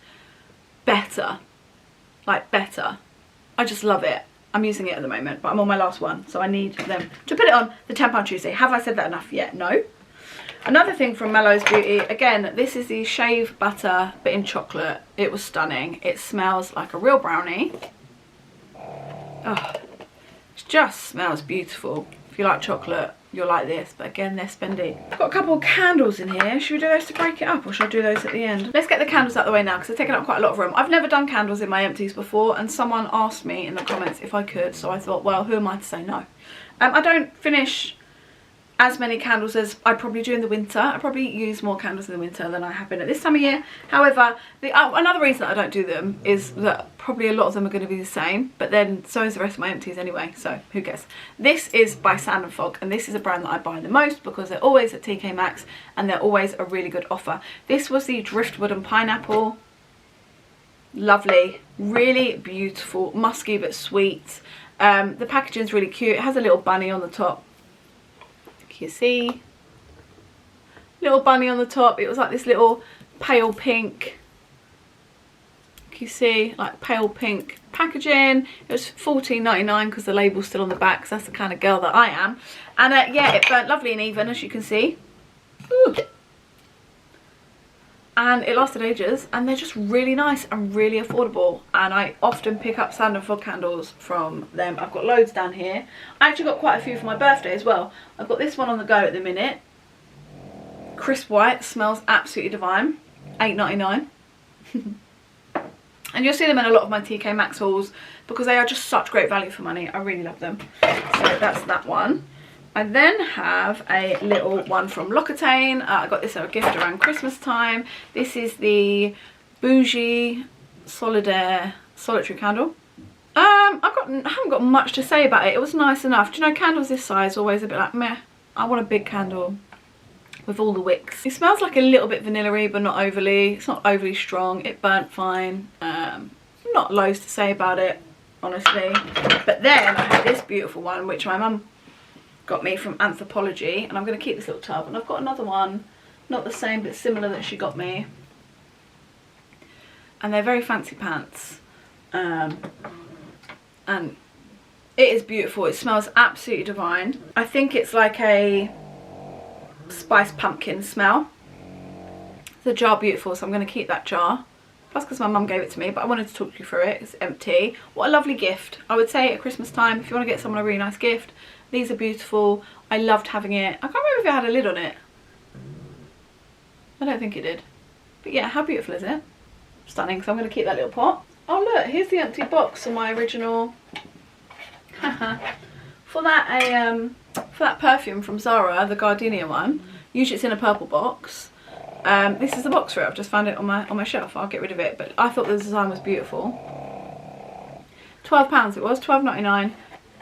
A: better, like better. I just love it. I'm using it at the moment, but I'm on my last one, so I need them to put it on the £10 Tuesday. Have I said that enough yet? No. Another thing from Mellows Beauty, again, this is the shave butter but in chocolate. It was stunning. It smells like a real brownie. Oh, it just smells beautiful. If you like chocolate, you'll like this, but again, they're spendy. I've got a couple of candles in here. Should we do those to break it up, or should I do those at the end? Let's get the candles out of the way now, because I've taken up quite a lot of room. I've never done candles in my empties before, and someone asked me in the comments if I could, so I thought, well, who am I to say no? I don't finish as many candles as I probably do in the winter. I probably use more candles in the winter than I have been at this time of year. However, another reason that I don't do them is that probably a lot of them are going to be the same, but then so is the rest of my empties anyway, so who cares. This is by Sand and Fog, and this is a brand that I buy the most because they're always at TK Maxx and they're always a really good offer. This was the Driftwood and Pineapple. Lovely, really beautiful, musky but sweet. The packaging is really cute. It has a little bunny on the top. You see, little bunny on the top. It was like this little pale pink, you see, like pale pink packaging. It was $14.99 because the label's still on the back, so that's the kind of girl that I am. And yeah, it burnt lovely and even, as you can see. Ooh. And it lasted ages, and they're just really nice and really affordable, and I often pick up Sand and Fog candles from them. I've got loads down here. I actually got quite a few for my birthday as well. I've got this one on the go at the minute. Crisp white, smells absolutely divine. $8.99. And you'll see them in a lot of my TK Maxx hauls because they are just such great value for money. I really love them. So that's that one. I then have a little one from L'Occitane. I got this as a gift around Christmas time. This is the Bougie Solidaire Solitary Candle. I haven't got much to say about it. It was nice enough. Do you know, candles this size always a bit like meh. I want a big candle with all the wicks. It smells like a little bit vanilla-y, but not overly. It's not overly strong. It burnt fine. Not loads to say about it, honestly. But then I had this beautiful one, which my mum got me from Anthropology, and I'm going to keep this little tub. And I've got another one, not the same but similar, that she got me. And they're very fancy pants. And it is beautiful. It smells absolutely divine. I think it's like a spiced pumpkin smell. The jar beautiful, so I'm going to keep that jar. That's because my mum gave it to me, but I wanted to talk you through it. It's empty. What a lovely gift. I would say at Christmas time, if you want to get someone a really nice gift, these are beautiful. I loved having it. I can't remember if it had a lid on it. I don't think it did. But yeah, how beautiful is it? Stunning. So I'm going to keep that little pot. Oh look, here's the empty box of my original. For that perfume from Zara, the Gardenia one. Usually it's in a purple box. This is the box for it. I've just found it on my shelf. I'll get rid of it, but I thought the design was beautiful. £12 it was, £12.99,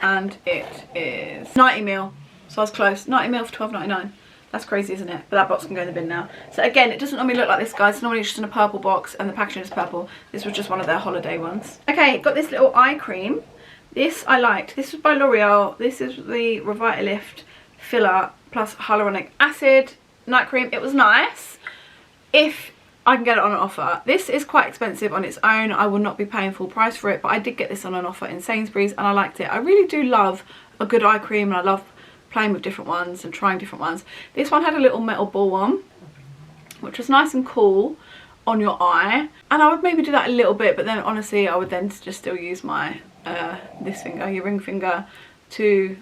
A: and it is 90ml. So I was close. 90ml for £12.99. That's crazy, isn't it? But that box can go in the bin now. So again, it doesn't normally look like this, guys. It's normally just in a purple box and the packaging is purple. This was just one of their holiday ones. Okay, got this little eye cream. This I liked. This was by L'Oreal. This is the Revitalift Filler plus Hyaluronic Acid night cream. It was nice if I can get it on an offer. This is quite expensive on its own. I will not be paying full price for it, but I did get this on an offer in Sainsbury's and I liked it. I really do love a good eye cream, and I love playing with different ones and trying different ones. This one had a little metal ball on, which was nice and cool on your eye, and I would maybe do that a little bit, but then honestly I would then just still use my this finger, your ring finger, to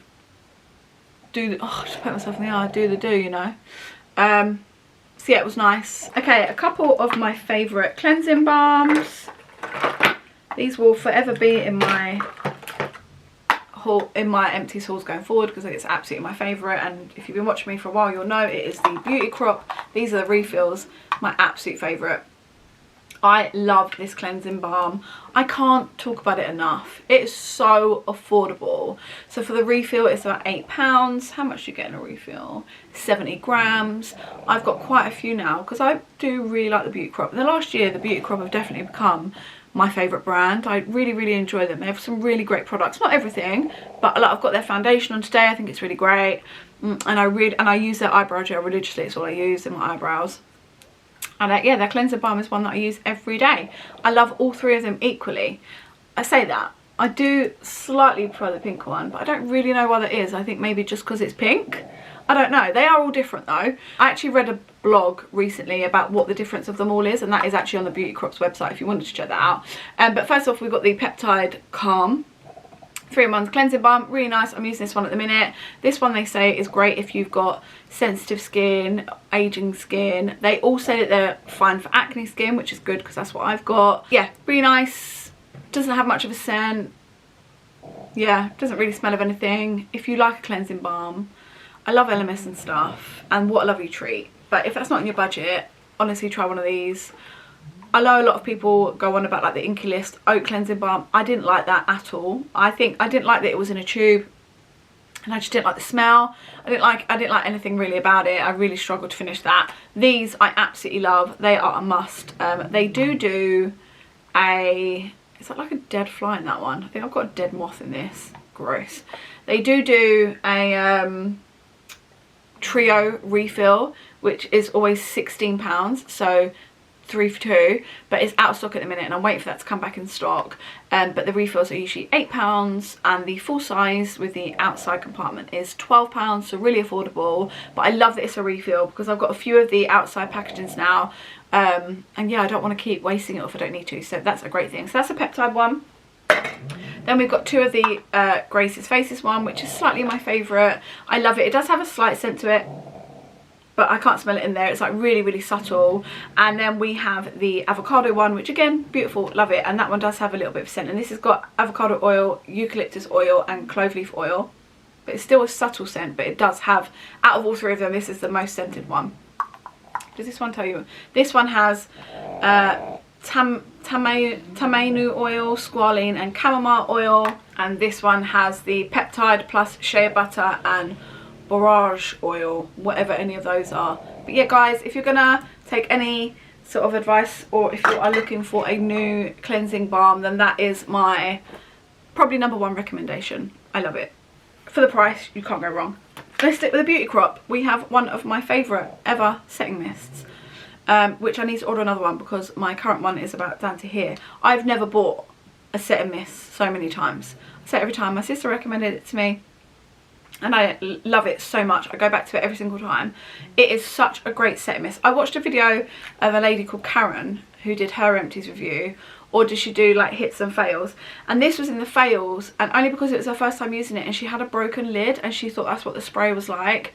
A: do the, oh, just put myself in the eye, do the do, you know. So yeah, it was nice. Okay, a couple of my favourite cleansing balms. These will forever be in my haul, in my empties hauls going forward, because it's absolutely my favourite. And if you've been watching me for a while, you'll know it is the Beauty Crop. These are the refills, my absolute favourite. I love this cleansing balm. I can't talk about it enough. It is so affordable. So for the refill, it's about £8. How much do you get in a refill? 70 grams. I've got quite a few now because I do really like the Beauty Crop. In the last year, the Beauty Crop have definitely become my favourite brand. I really enjoy them. They have some really great products. Not everything, but like, I've got their foundation on today. I think it's really great. And I use their eyebrow gel religiously. It's all I use in my eyebrows. And yeah, their cleanser balm is one that I use every day. I love all three of them equally. I say that. I do slightly prefer the pink one, but I don't really know why that is. I think maybe just because it's pink. I don't know. They are all different though. I actually read a blog recently about what the difference of them all is, and that is actually on the Beauty Crop's website if you wanted to check that out. But first off, we've got the Peptide Calm 3-in-1 cleansing balm. Really nice. I'm using this one at the minute. This one they say is great if you've got sensitive skin, aging skin. They all say that they're fine for acne skin, which is good because that's what I've got. Yeah, really nice. Doesn't have much of a scent. Yeah, doesn't really smell of anything. If you like a cleansing balm, I love LMS and stuff, and what a lovely treat. But if that's not in your budget, honestly try one of these. I know a lot of people go on about like the Inky List Oat Cleansing Balm. I didn't like that at all. I didn't like that it was in a tube, and I just didn't like the smell. I didn't like anything really about it. I really struggled to finish that. These I absolutely love. They are a must. They do a, is that like a dead fly in that one? I think I've got a dead moth in this. Gross. They do a trio refill, which is always £16, so 3 for 2, but it's out of stock at the minute and I'm waiting for that to come back in stock. But the refills are usually £8, and the full size with the outside compartment is £12, so really affordable. But I love that it's a refill because I've got a few of the outside packagings now, and yeah, I don't want to keep wasting it if I don't need to, so that's a great thing. So that's a peptide one. Then we've got two of the Grace's Faces one, which is slightly my favourite. I love it. It does have a slight scent to it, but I can't smell it in there. It's like really, really subtle. And then we have the avocado one, which again, beautiful, love it. And that one does have a little bit of scent. And this has got avocado oil, eucalyptus oil and clove leaf oil. But it's still a subtle scent, but it does have, out of all three of them, this is the most scented one. Does this one tell you? This one has tamanu oil, squalene and chamomile oil. And this one has the peptide plus shea butter and borage oil, whatever any of those are. But yeah guys, if you're gonna take any sort of advice, or if you are looking for a new cleansing balm, then that is my probably #1 recommendation. I love it. For the price, you can't go wrong. Let's stick with the Beauty Crop. We have one of my favourite ever setting mists, which I need to order another one because my current one is about down to here. I've never bought a setting mist so many times. I say it every time. My sister recommended it to me and I love it so much. I go back to it every single time. It is such a great setting mist. I watched a video of a lady called Karen who did her empties review, or does she do like hits and fails, and this was in the fails, and only because it was her first time using it and she had a broken lid and she thought that's what the spray was like.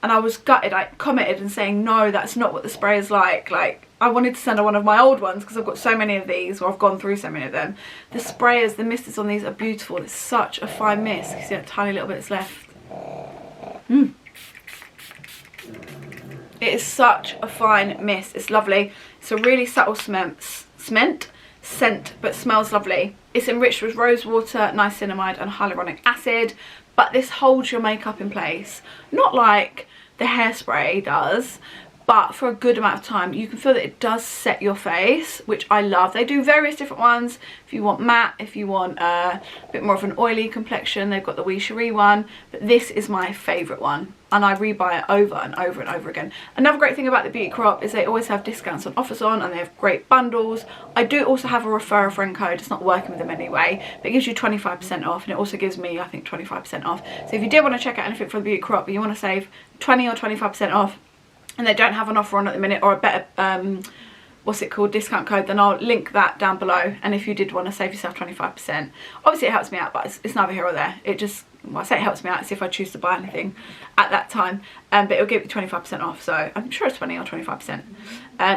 A: And I was gutted. I commented and saying no, that's not what the spray is like I wanted to send her one of my old ones because I've got so many of these, or I've gone through so many of them. The sprayers, the misters on these are beautiful. It's such a fine mist. You see that tiny little bit that's left. It is such a fine mist. It's lovely. It's a really subtle scent, but smells lovely. It's enriched with rose water, niacinamide and hyaluronic acid, but this holds your makeup in place. Not like the hairspray does, but for a good amount of time. You can feel that it does set your face, which I love. They do various different ones. If you want matte, if you want a bit more of an oily complexion, they've got the Wee Cherie one, but this is my favourite one, and I rebuy it over and over and over again. Another great thing about the Beauty Crop is they always have discounts and offers on, and they have great bundles. I do also have a refer a friend code. It's not working with them anyway, but it gives you 25% off, and it also gives me, I think, 25% off. So if you did want to check out anything from the Beauty Crop, but you want to save 20 or 25% off, and they don't have an offer on at the minute, or a better what's it called, discount code, then I'll link that down below. And if you did want to save yourself 25%, obviously it helps me out, but it's neither here or there. It just, well, I say it helps me out, it's if I choose to buy anything at that time, but it'll give you 25% off, so I'm sure it's 20 or 25%.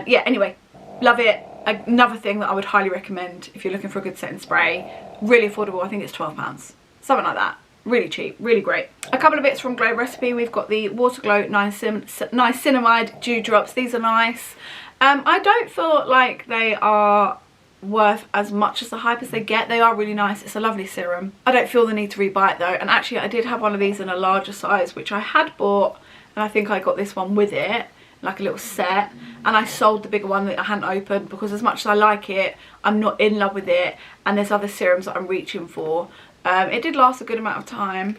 A: Yeah, anyway, love it. Another thing that I would highly recommend if you're looking for a good setting spray, really affordable. I think it's £12, something like that. Really cheap, really great. A couple of bits from Glow Recipe. We've got the Water Glow Niacinamide Dew Drops. These are nice. I don't feel like they are worth as much as the hype as they get. They are really nice. It's a lovely serum. I don't feel the need to rebuy it though. And actually I did have one of these in a larger size, which I had bought, and I think I got this one with it, like a little set, and I sold the bigger one that I hadn't opened because as much as I like it, I'm not in love with it, and there's other serums that I'm reaching for. It did last a good amount of time,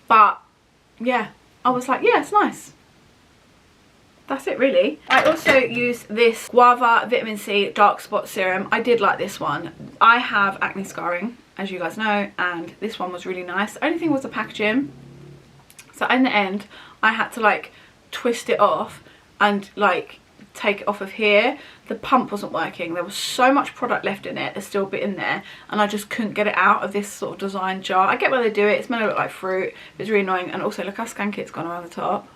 A: but yeah, I was like, yeah, it's nice. That's it really. I also used this Guava Vitamin C Dark Spot Serum. I did like this one. I have acne scarring, as you guys know, and this one was really nice. The only thing was the packaging. So in the end, I had to like twist it off and like take it off of here. The pump wasn't working. There was so much product left in it. There's still a bit in there, and I just couldn't get it out of this sort of design jar. I get why they do it. It's meant to look like fruit. It's really annoying. And also look how skanky it's gone around the top.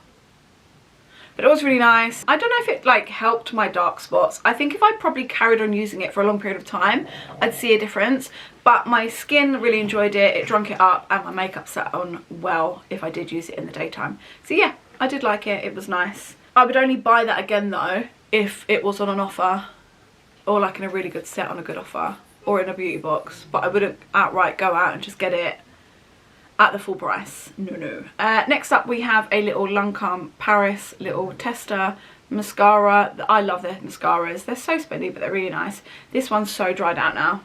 A: But it was really nice. I don't know if it like helped my dark spots. I think if I probably carried on using it for a long period of time, I'd see a difference. But my skin really enjoyed it. It drunk it up, and my makeup sat on well if I did use it in the daytime. So yeah, I did like it. It was nice. I would only buy that again though if it was on an offer, or like in a really good set on a good offer, or in a beauty box. But I wouldn't outright go out and just get it at the full price. No. Next up we have a little Lancome Paris little tester mascara. I love their mascaras. They're so spendy, but they're really nice. This one's so dried out now.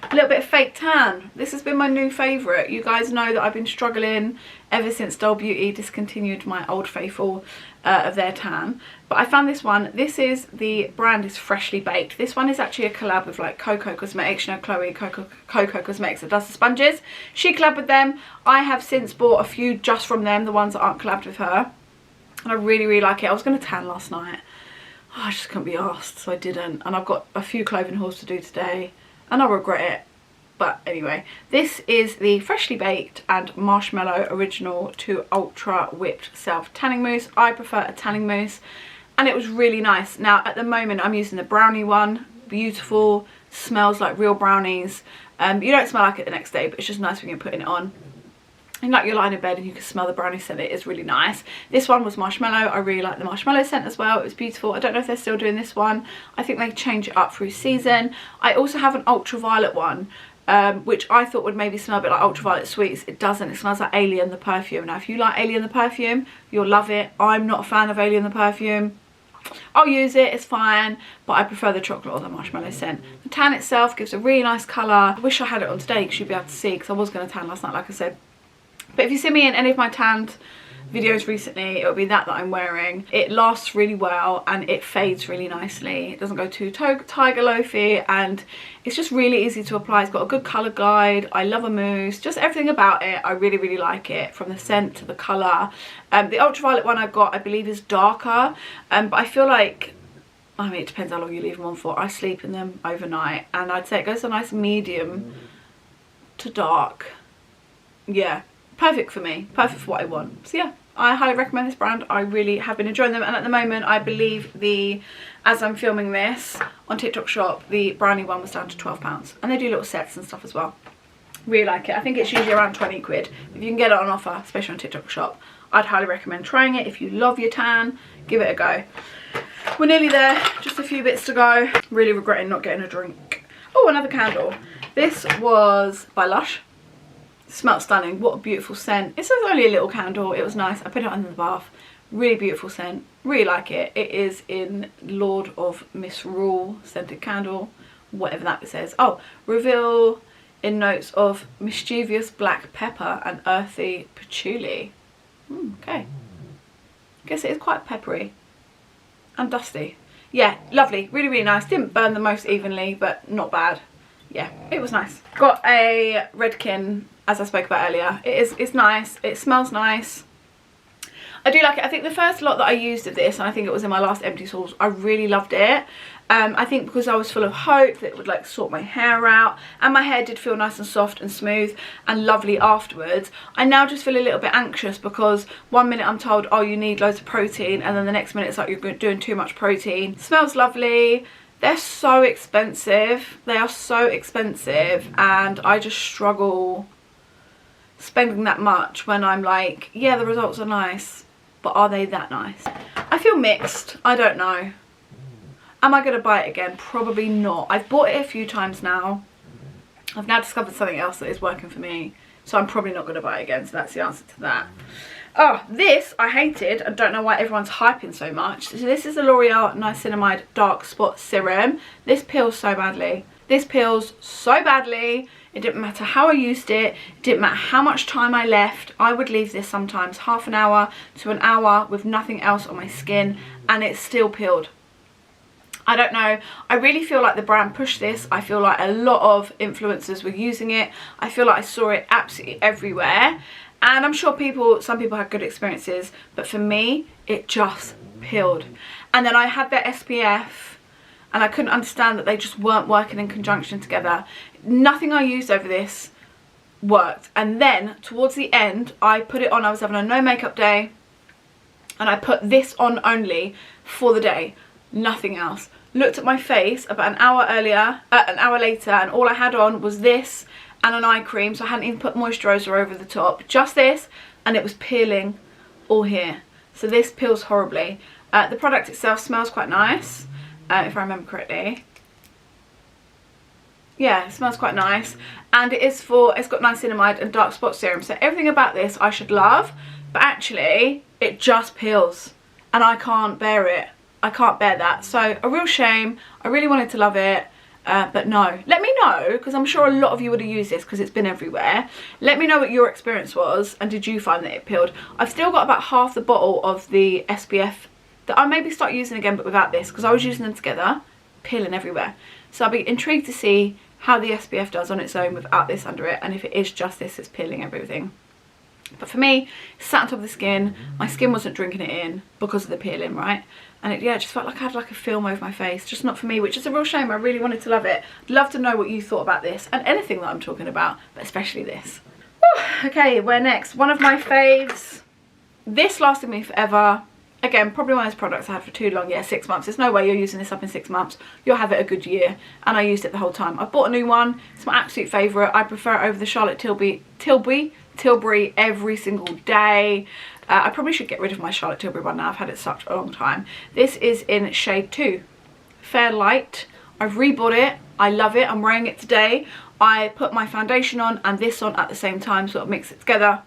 A: A little bit of fake tan. This has been my new favourite. You guys know that I've been struggling ever since Doll Beauty discontinued my Old Faithful of their tan. But I found this one. This is, the brand is Freshly Baked. This one is actually a collab with like Coco Cosmetics. You know, Chloe Coco Cosmetics that does the sponges. She collabed with them. I have since bought a few just from them, the ones that aren't collabed with her. And I really like it. I was going to tan last night. Oh, I just couldn't be arsed, so I didn't. And I've got a few clothing hauls to do today, and I regret it. But anyway, this is the Freshly Baked and Marshmallow Original to Ultra Whipped Self Tanning Mousse. I prefer a tanning mousse, and it was really nice. Now at the moment I'm using the brownie one. Beautiful, smells like real brownies. You don't smell like it the next day, but it's just nice when you're putting it on. And like you're lying in bed and you can smell the brownie scent. It is really nice. This one was marshmallow. I really like the marshmallow scent as well. It was beautiful. I don't know if they're still doing this one. I think they change it up through season. I also have an ultraviolet one, which I thought would maybe smell a bit like ultraviolet sweets. It doesn't. It smells like Alien the perfume. Now if you like Alien the perfume, you'll love it. I'm not a fan of Alien the perfume. I'll use it, it's fine, but I prefer the chocolate or the marshmallow scent. The tan itself gives a really nice colour. I wish I had it on today because you'd be able to see, because I was going to tan last night like I said. But if you see me in any of my tanned videos recently, it'll be that I'm wearing. It lasts really well and it fades really nicely. It doesn't go too tiger loafy, and it's just really easy to apply. It's got a good colour guide. I love a mousse. Just everything about it, I really, really like it, from the scent to the colour. The ultraviolet one I've got, I believe, is darker, but I feel like, I mean, it depends how long you leave them on for. I sleep in them overnight, and I'd say it goes a nice medium to dark. Yeah. Perfect for me, perfect for what I want. So yeah, I highly recommend this brand. I really have been enjoying them, and at the moment I believe as I'm filming this on TikTok Shop, the brownie one was down to £12, and they do little sets and stuff as well. Really like it. I think it's usually around 20 quid. If you can get it on offer, especially on TikTok Shop, I'd highly recommend trying it. If you love your tan, give it a go. We're nearly there, just a few bits to go. Really regretting not getting a drink. Oh, another candle. This was by Lush. Smells stunning. What a beautiful scent. It's only a little candle. It was nice. I put it under the bath. Really beautiful scent. Really like it. It is in Lord of Misrule scented candle, whatever that says. Oh, reveal in notes of mischievous black pepper and earthy patchouli. Okay. Guess it is quite peppery and dusty. Yeah, lovely. Really, really nice. Didn't burn the most evenly, but not bad. Yeah, it was nice. Got a Redken, as I spoke about earlier. It's nice. It smells nice. I do like it. I think the first lot that I used of this, and I think it was in my last Empties hauls, I really loved it. I think because I was full of hope that it would like sort my hair out, and my hair did feel nice and soft and smooth and lovely afterwards. I now just feel a little bit anxious because one minute I'm told, oh, you need loads of protein, and then the next minute it's like you're doing too much protein. Smells lovely. They're so expensive. They are so expensive, and I just struggle spending that much when I'm like, yeah, the results are nice, but are they that nice? I feel mixed. I don't know. Am I going to buy it again? Probably not. I've bought it a few times now. I've now discovered something else that is working for me, so I'm probably not going to buy it again. So that's the answer to that. Oh, this I hated. I don't know why everyone's hyping so much. So this is the L'Oreal Niacinamide Dark Spot Serum. This peels so badly. This peels so badly. It didn't matter how I used it. It didn't matter how much time I left. I would leave this sometimes half an hour to an hour with nothing else on my skin, and it still peeled. I don't know. I really feel like the brand pushed this. I feel like a lot of influencers were using it. I feel like I saw it absolutely everywhere. And I'm sure some people had good experiences, but for me, it just peeled. And then I had their SPF, and I couldn't understand that they just weren't working in conjunction together. Nothing I used over this worked. And then towards the end, I put it on. I was having a no makeup day, and I put this on only for the day, nothing else. Looked at my face about an hour later, and all I had on was this and an eye cream, so I hadn't even put moisturizer over the top, just this, and it was peeling all here. So this peels horribly. The product itself smells quite nice, if I remember correctly. Yeah, it smells quite nice, and it's got niacinamide and dark spot serum, so everything about this I should love, but actually it just peels, and I can't bear it. I can't bear that. So a real shame. I really wanted to love it, but no. Let me know, because I'm sure a lot of you would have used this because it's been everywhere. Let me know what your experience was, and did you find that it peeled? I've still got about half the bottle of the SPF that I'll maybe start using again, but without this, because I was using them together, peeling everywhere. So I'll be intrigued to see how the SPF does on its own without this under it, and if it is just this, it's peeling everything. But for me, it sat on top of the skin. My skin wasn't drinking it in because of the peeling, right? And it, yeah, it just felt like I had like a film over my face. Just not for me, which is a real shame. I really wanted to love it. I'd love to know what you thought about this and anything that I'm talking about, but especially this. Whew. Okay, where next? One of my faves. This lasted me forever. Again, probably one of those products I had for too long. Yeah, 6 months. There's no way you're using this up in 6 months. You'll have it a good year. And I used it the whole time. I bought a new one. It's my absolute favourite. I prefer it over the Charlotte Tilbury every single day. I probably should get rid of my Charlotte Tilbury one now. I've had it such a long time. This is in shade 2. Fair Light. I've rebought it. I love it. I'm wearing it today. I put my foundation on and this on at the same time, sort of mix it together.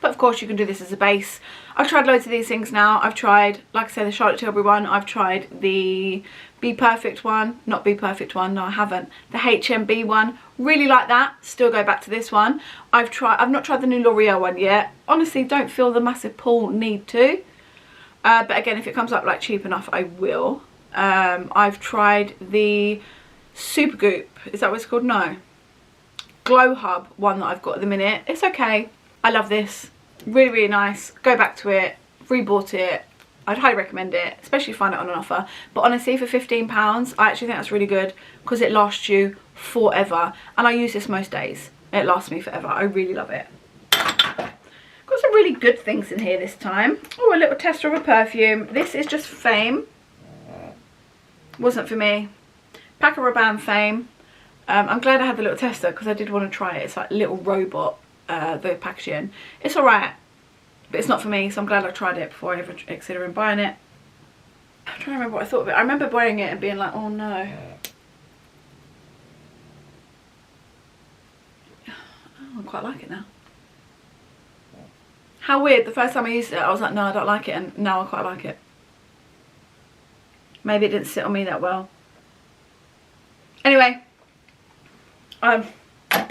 A: But of course you can do this as a base. I've tried loads of these things now. I've tried, like I said, the Charlotte Tilbury one. I've tried the Be Perfect one. Not Be Perfect one, no I haven't. The HMB one. Really like that. Still go back to this one. I've not tried the new L'Oreal one yet. Honestly, don't feel the massive pull need to. But again, if it comes up like cheap enough, I will. I've tried the Supergoop. Is that what it's called? No. Glow Hub one that I've got at the minute. It's okay. I love this. Really, really nice. Go back to it. Rebought it. I'd highly recommend it, especially if you find it on an offer. But honestly, for £15, I actually think that's really good because it lasts you forever. And I use this most days. It lasts me forever. I really love it. Got some really good things in here this time. Oh, a little tester of a perfume. This is just Fame. Wasn't for me. Paco Rabanne Fame. I'm glad I had the little tester because I did want to try it. It's like a little robot. The packaging, it's alright, but it's not for me, so I'm glad I tried it before I ever consider buying it. I'm trying to remember what I thought of it. I remember wearing it and being like, oh no. Oh, I quite like it now. How weird, the first time I used it I was like, no I don't like it, and now I quite like it. Maybe it didn't sit on me that well. Anyway,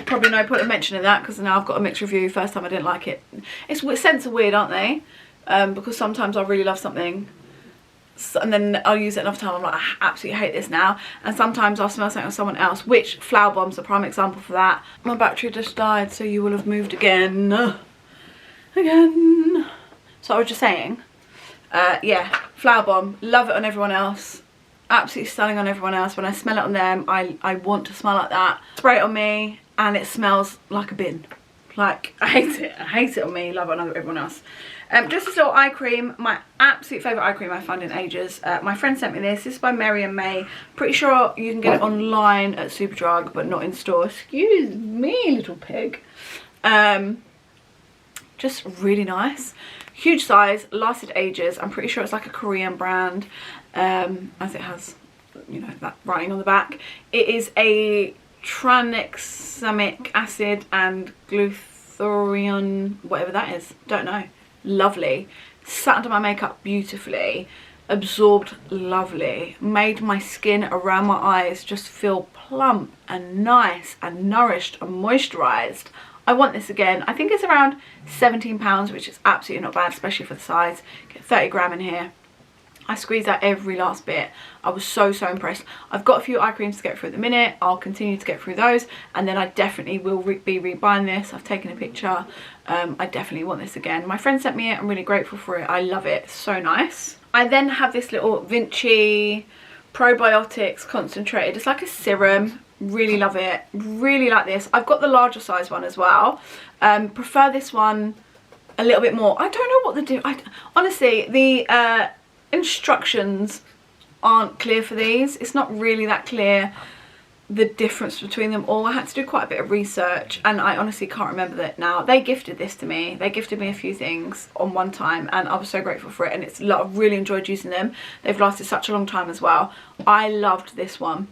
A: probably no point in mentioning that because now I've got a mixed review. First time I didn't like it. Scents are weird, aren't they? Because sometimes I really love something and then I'll use it enough time I'm like, I absolutely hate this now. And sometimes I'll smell something on someone else, which Flower Bomb's a prime example for that. My battery just died, so you will have moved again. Again. So I was just saying, yeah, Flower Bomb, love it on everyone else. Absolutely stunning on everyone else. When I smell it on them, I want to smell like that. Spray it on me and it smells like a bin. Like, I hate it. I hate it on me, love it on everyone else. Just this little eye cream, my absolute favourite eye cream I've found in ages. My friend sent me this. This is by Mary and May. Pretty sure you can get it online at Superdrug, but not in store. Excuse me, little pig. Just really nice. Huge size, lasted ages. I'm pretty sure it's like a Korean brand, as it has, you know, that writing on the back. It is a tranexamic acid and glutathione, whatever that is. Don't know. Lovely. Sat under my makeup beautifully. Absorbed lovely. Made my skin around my eyes just feel plump and nice and nourished and moisturised. I want this again. I think it's around £17, which is absolutely not bad, especially for the size. Get 30 gram in here. I squeezed out every last bit. I was so impressed. I've got a few eye creams to get through at the minute. I'll continue to get through those, and then I definitely will be rebuying this. I've taken a picture. I definitely want this again. My friend sent me it. I'm really grateful for it. I love it. It's so nice. I then have this little Vinci Probiotics Concentrated. It's like a serum. Really love it. Really like this. I've got the larger size one as well. Prefer this one a little bit more. I don't know what to do. Honestly, the instructions aren't clear for these. It's not really that clear, the difference between them all. I had to do quite a bit of research and I honestly can't remember that now. They gifted this to me. They gifted me a few things on one time and I was so grateful for it, and it's I've really enjoyed using them. They've lasted such a long time as well. I loved this one.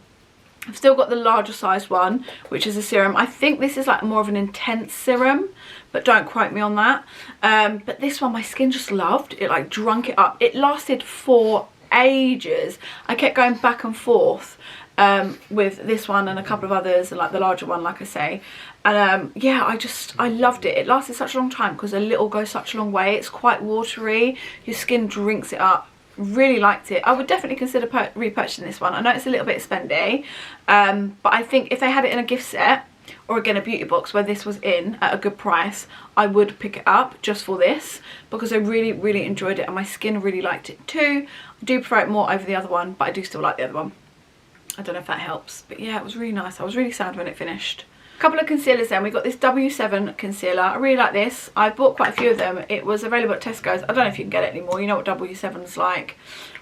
A: I've still got the larger size one, which is a serum. I think this is like more of an intense serum, but don't quote me on that. But this one my skin just loved. It like drunk it up. It lasted for ages. I kept going back and forth with this one and a couple of others, and like the larger one, like I say. And yeah, I loved it. It lasted such a long time because a little goes such a long way. It's quite watery. Your skin drinks it up. Really liked it. I would definitely consider repurchasing this one. I know it's a little bit spendy, but I think if they had it in a gift set, or again a beauty box where this was in at a good price, I would pick it up just for this, because I really enjoyed it and my skin really liked it too. I do prefer it more over the other one, but I do still like the other one. I don't know if that helps, but yeah, it was really nice. I was really sad when it finished. A couple of concealers then. We got this W7 concealer. I really like this. I bought quite a few of them. It was available at Tesco's. I don't know if you can get it anymore. You know what W7's like.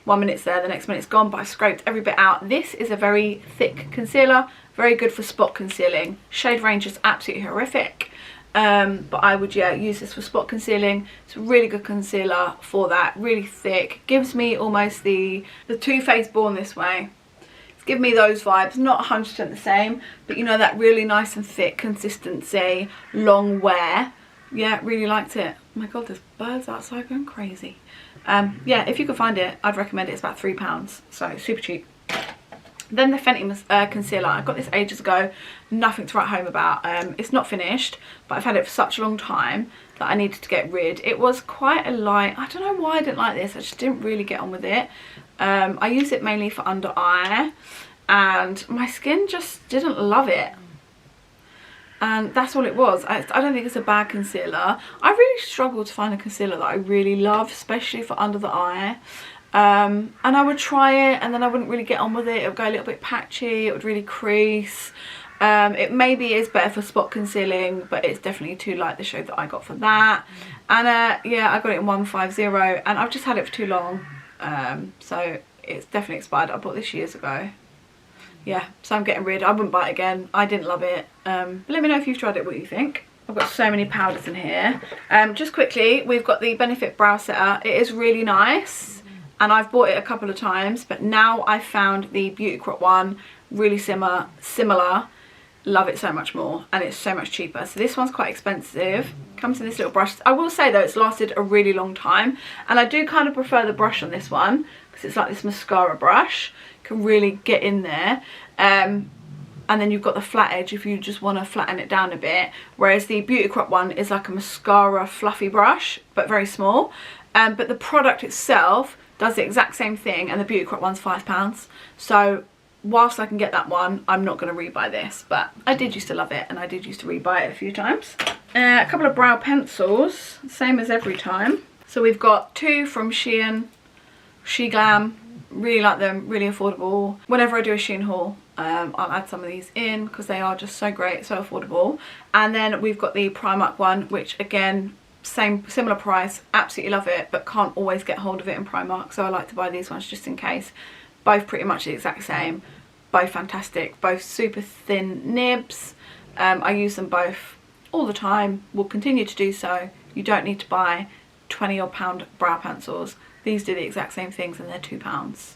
A: 1 minute it's there, the next minute it's gone, but I scraped every bit out. This is a very thick concealer, very good for spot concealing. Shade range is absolutely horrific, but I would, yeah, use this for spot concealing. It's a really good concealer for that, really thick. Gives me almost the Too Faced Born This Way. It's giving me those vibes, not 100% the same, but you know, that really nice and thick consistency, long wear. Yeah, really liked it. Oh my god, there's birds outside going crazy. Yeah, if you can find it, I'd recommend it. It's about £3, so super cheap. Then the Fenty concealer. I got this ages ago, nothing to write home about. It's not finished, but I've had it for such a long time that I needed to get rid. It was quite a light, I don't know why I didn't like this, I just didn't really get on with it. I use it mainly for under eye, and my skin just didn't love it. And that's all it was. I don't think it's a bad concealer. I really struggle to find a concealer that I really love, especially for under the eye. And I would try it and then I wouldn't really get on with it. It would go a little bit patchy, it would really crease. It maybe is better for spot concealing, but it's definitely too light, the shade that I got for that. And yeah, I got it in 150 and I've just had it for too long. So it's definitely expired. I bought this years ago. Yeah, so I'm getting rid. I wouldn't buy it again. I didn't love it. But let me know if you've tried it, what you think. I've got so many powders in here. Just quickly, we've got the Benefit Brow Setter. It is really nice, and I've bought it a couple of times, but now I've found the Beauty Crop one really similar. Love it so much more, and it's so much cheaper. So this one's quite expensive. Comes in this little brush. I will say though, it's lasted a really long time, and I do kind of prefer the brush on this one because it's like this mascara brush. Can really get in there, and then you've got the flat edge if you just want to flatten it down a bit, whereas the Beauty Crop one is like a mascara fluffy brush but very small. But the product itself does the exact same thing, and the Beauty Crop one's £5. So whilst I can get that one, I'm not going to rebuy this, but I did used to love it and I did used to rebuy it a few times. A couple of brow pencils, same as every time. So we've got two from Shein, Glam. Really like them, really affordable. Whenever I do a Shein haul, I'll add some of these in because they are just so great, so affordable. And then we've got the Primark one, which again, similar price, absolutely love it, but can't always get hold of it in Primark, so I like to buy these ones just in case. Both pretty much the exact same, both fantastic, both super thin nibs. I use them both all the time, will continue to do so. You don't need to buy £20 odd brow pencils. These do the exact same things and they're £2.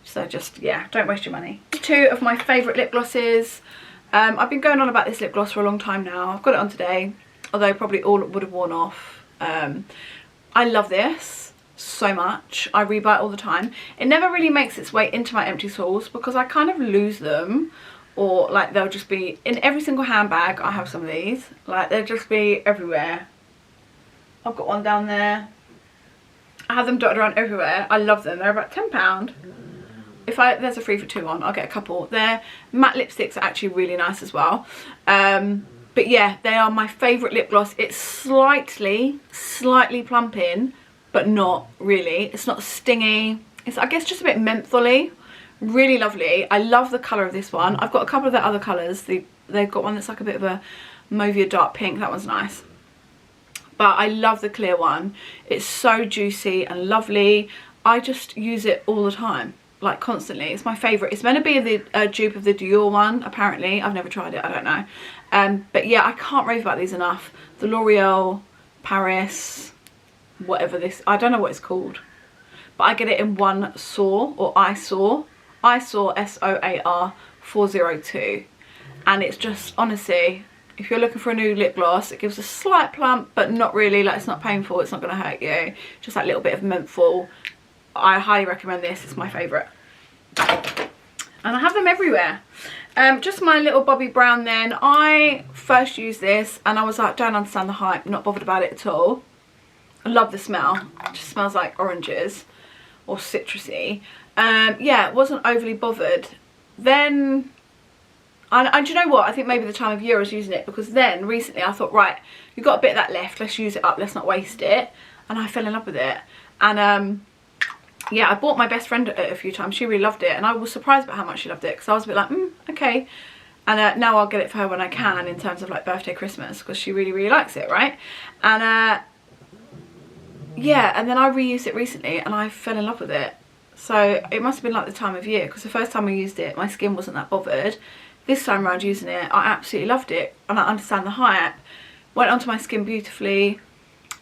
A: So just, yeah, don't waste your money. Two of my favourite lip glosses. I've been going on about this lip gloss for a long time now. I've got it on today, although probably all would have worn off. I love this so much. I rebuy it all the time. It never really makes its way into my empties hauls because I kind of lose them, or like they'll just be in every single handbag. I have some of these. Like they'll just be everywhere. I've got one down there. I have them dotted around everywhere. I love them. They're about £10. If there's a 3 for 2 one, I'll get a couple. Their matte lipsticks are actually really nice as well. But yeah, they are my favourite lip gloss. It's slightly plumping, but not really. It's not stingy. It's, I guess, just a bit mentholy. Really lovely. I love the colour of this one. I've got a couple of their other colours. They've got one that's like a bit of a mauvey dark pink. That one's nice. But I love the clear one. It's so juicy and lovely. I just use it all the time, like constantly. It's my favourite. It's meant to be the dupe of the Dior one, apparently. I've never tried it, I don't know. But yeah, I can't rave about these enough. The L'Oreal Paris, whatever this, I don't know what it's called. But I get it in one SOAR, or ISOAR, SOAR 402. And it's just, honestly, if you're looking for a new lip gloss, it gives a slight plump, but not really, like it's not painful, it's not going to hurt you. Just that little bit of menthol. I highly recommend this, it's my favourite. And I have them everywhere. Just my little Bobbi Brown then. I first used this and I was like, don't understand the hype, not bothered about it at all. I love the smell. It just smells like oranges or citrusy. Yeah, wasn't overly bothered. Then And do you know what? I think maybe the time of year I was using it, because then recently I thought, right, you've got a bit of that left, let's use it up, let's not waste it. And I fell in love with it. And yeah, I bought my best friend it a few times. She really loved it, and I was surprised about how much she loved it, because I was a bit like, okay. And now I'll get it for her when I can, in terms of like birthday, Christmas, because she really, really likes it, right? And yeah, and then I reused it recently and I fell in love with it. So it must have been like the time of year, because the first time I used it, my skin wasn't that bothered. This time around using it, I absolutely loved it, and I understand the hype. Went onto my skin beautifully,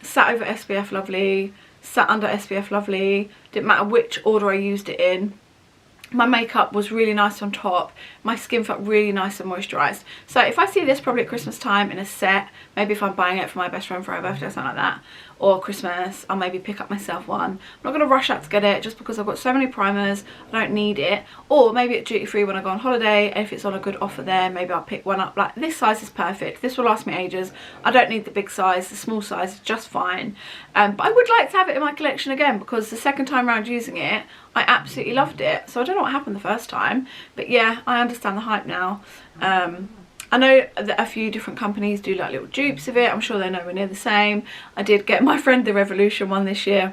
A: sat over SPF lovely, sat under SPF lovely, didn't matter which order I used it in. My makeup was really nice on top. My skin felt really nice and moisturised. So if I see this probably at Christmas time in a set, maybe if I'm buying it for my best friend for her birthday or something like that, or Christmas, I'll maybe pick up myself one. I'm not going to rush out to get it just because I've got so many primers, I don't need it. Or maybe at duty free when I go on holiday, and if it's on a good offer there, maybe I'll pick one up. Like, this size is perfect. This will last me ages. I don't need the big size. The small size is just fine. But I would like to have it in my collection again, because the second time around using it, I absolutely loved it. So I don't know what happened the first time, but yeah, I understand the hype now. I know that a few different companies do like little dupes of it. I'm sure they're nowhere near the same. I did get my friend the Revolution one this year,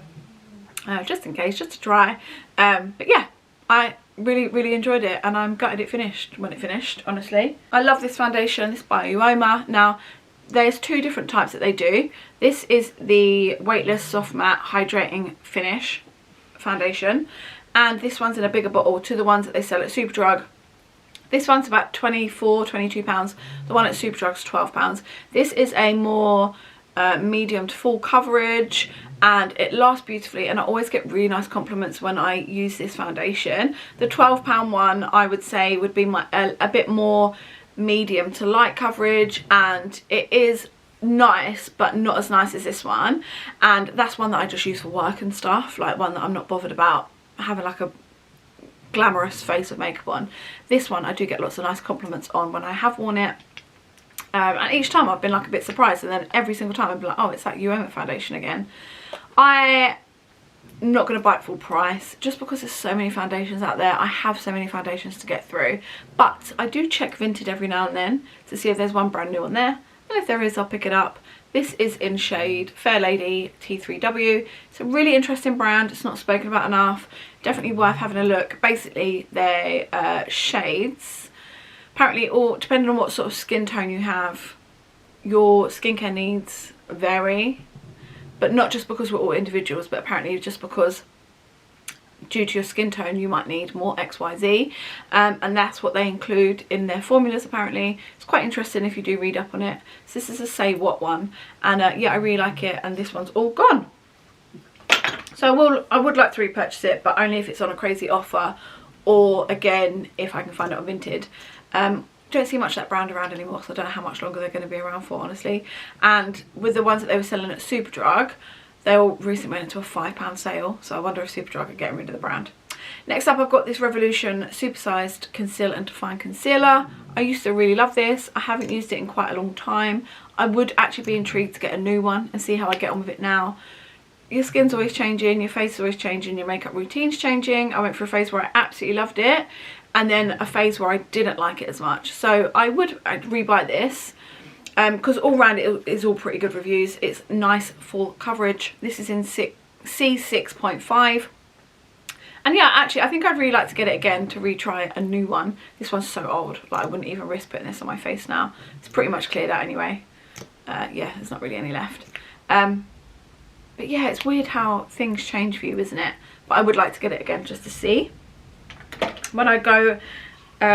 A: just in case, just to try. But yeah, I really, really enjoyed it, and I'm gutted it finished when it finished, honestly. I love this foundation, this by Uoma. Now, there's two different types that they do. This is the Weightless Soft Matte Hydrating Finish foundation, and this one's in a bigger bottle to the ones that they sell at Superdrug. This one's about £22. The one at Superdrug's £12. This is a more medium to full coverage, and it lasts beautifully, and I always get really nice compliments when I use this foundation. The £12 one, I would say, would be a bit more medium to light coverage, and it is nice but not as nice as this one, and that's one that I just use for work and stuff, like one that I'm not bothered about having like a glamorous face of makeup on. This one I do get lots of nice compliments on when I have worn it, and each time I've been like a bit surprised, and then every single time I've been like, oh, it's that Uoma foundation again. I'm not going to buy it full price just because there's so many foundations out there. I have so many foundations to get through, but I do check Vinted every now and then to see if there's one brand new on there, and if there is, I'll pick it up. This is in shade Fair Lady T3W. It's a really interesting brand. It's not spoken about enough. Definitely worth having a look. Basically, they're shades. Apparently, all depending on what sort of skin tone you have, your skincare needs vary. But not just because we're all individuals, but apparently just because due to your skin tone you might need more XYZ, and that's what they include in their formulas apparently. It's quite interesting if you do read up on it. So this is a Say What one, and yeah, I really like it, and this one's all gone. So I would like to repurchase it, but only if it's on a crazy offer, or again if I can find it on Vinted. Don't see much of that brand around anymore, so I don't know how much longer they're going to be around for, honestly. And with the ones that they were selling at Superdrug, they all recently went into a £5 sale, so I wonder if Superdrug are getting rid of the brand. Next up, I've got this Revolution Supersized Conceal and Define Concealer. I used to really love this. I haven't used it in quite a long time. I would actually be intrigued to get a new one and see how I get on with it now. Your skin's always changing, your face is always changing, your makeup routine's changing. I went through a phase where I absolutely loved it, and then a phase where I didn't like it as much. So I'd rebuy this. Because all round it is all pretty good reviews. It's nice full coverage. This is in C6.5, and yeah, actually I think I'd really like to get it again to retry a new one. This one's so old, like I wouldn't even risk putting this on my face now. It's pretty much cleared out anyway. Yeah, there's not really any left. But yeah, it's weird how things change for you, isn't it? But I would like to get it again just to see. When I go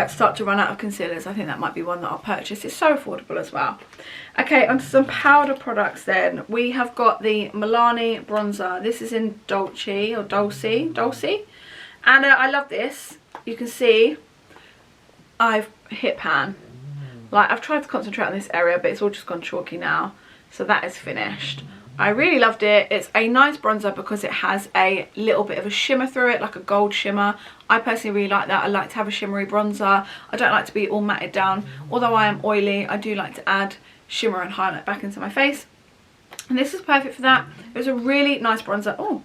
A: start to run out of concealers, I think that might be one that I'll purchase. It's so affordable as well. Okay, onto some powder products then. We have got the Milani bronzer. This is in Dolce, and I love this. You can see I've hit pan. Like, I've tried to concentrate on this area, but it's all just gone chalky now, so that is finished. I really loved it. It's a nice bronzer because it has a little bit of a shimmer through it, like a gold shimmer. I personally really like that. I like to have a shimmery bronzer. I don't like to be all matted down. Although I am oily, I do like to add shimmer and highlight back into my face. And this is perfect for that. It was a really nice bronzer. Oh,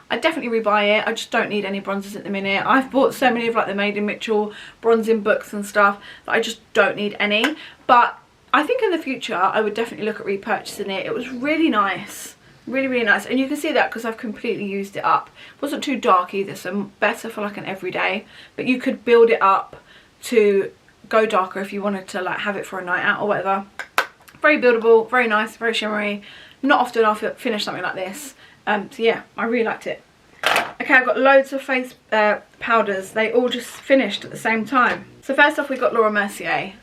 A: I'd definitely rebuy it. I just don't need any bronzers at the minute. I've bought so many of like the Made in Mitchell bronzing books and stuff that I just don't need any. But I think in the future I would definitely look at repurchasing it. It was really nice. Really, really nice. And you can see that because I've completely used it up. It wasn't too dark either, so better for like an everyday. But you could build it up to go darker if you wanted to like have it for a night out or whatever. Very buildable, very nice, very shimmery. Not often I'll finish something like this. So yeah, I really liked it. Okay, I've got loads of face powders. They all just finished at the same time. So first off, we got Laura Mercier,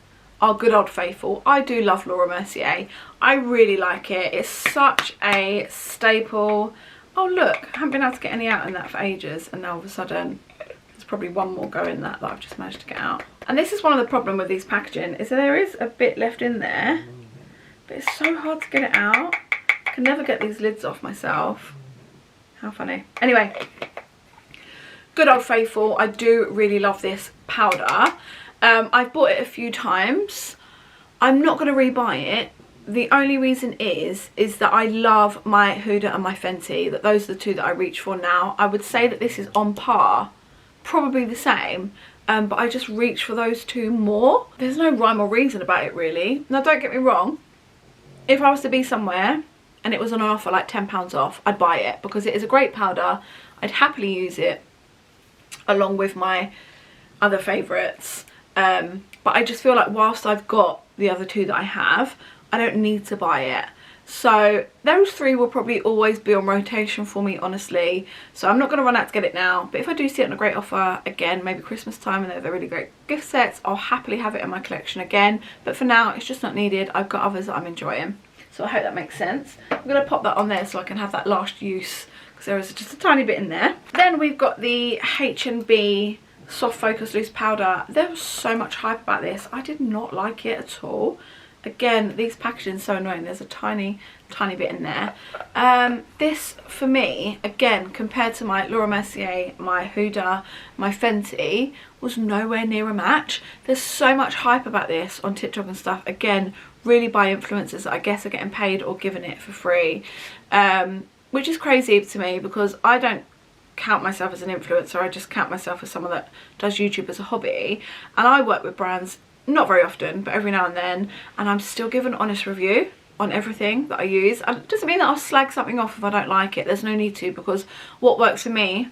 A: our good old faithful. I do love Laura Mercier. I really like it. It's such a staple. Oh look, I haven't been able to get any out in that for ages, and now all of a sudden there's probably one more go in that I've just managed to get out. And this is one of the problems with these packaging, is that there is a bit left in there, but it's so hard to get it out. I can never get these lids off myself. How funny. Anyway, good old faithful. I do really love this powder. I've bought it a few times. I'm not going to rebuy it. The only reason is that I love my Huda and my Fenty. That those are the two that I reach for now. I would say that this is on par, probably the same, but I just reach for those two more. There's no rhyme or reason about it really. Now don't get me wrong, if I was to be somewhere and it was on an offer like £10 off, I'd buy it because it is a great powder. I'd happily use it along with my other favourites. But I just feel like whilst I've got the other two that I have, I don't need to buy it. So those three will probably always be on rotation for me, honestly. So I'm not going to run out to get it now. But if I do see it on a great offer, again, maybe Christmas time and they're really great gift sets, I'll happily have it in my collection again. But for now, it's just not needed. I've got others that I'm enjoying. So I hope that makes sense. I'm going to pop that on there so I can have that last use, because there is just a tiny bit in there. Then we've got the H&B Soft Focus Loose Powder. There was so much hype about this. I did not like it at all. Again, these packaging is so annoying. There's a tiny bit in there. This for me, again, compared to my Laura Mercier, my Huda, my Fenty, was nowhere near a match. There's so much hype about this on TikTok and stuff. Again, really by influencers that I guess are getting paid or given it for free, which is crazy to me because I don't count myself as an influencer. I just count myself as someone that does YouTube as a hobby, and I work with brands not very often but every now and then, and I'm still giving an honest review on everything that I use. It doesn't mean that I'll slag something off if I don't like it. There's no need to, because what works for me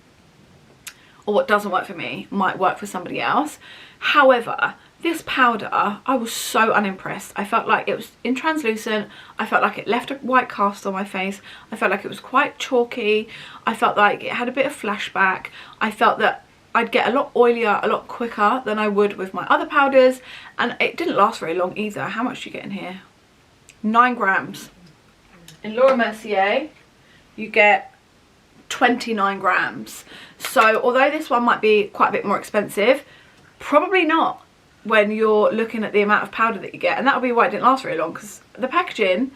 A: or what doesn't work for me might work for somebody else. However, this powder, I was so unimpressed. I felt like it was in translucent. I felt like it left a white cast on my face. I felt like it was quite chalky. I felt like it had a bit of flashback. I felt that I'd get a lot oilier a lot quicker than I would with my other powders, and it didn't last very long either. How much do you get in here? 9 grams. In Laura Mercier, you get 29 grams. So although this one might be quite a bit more expensive, probably not when you're looking at the amount of powder that you get. And that'll be why it didn't last very long, because the packaging,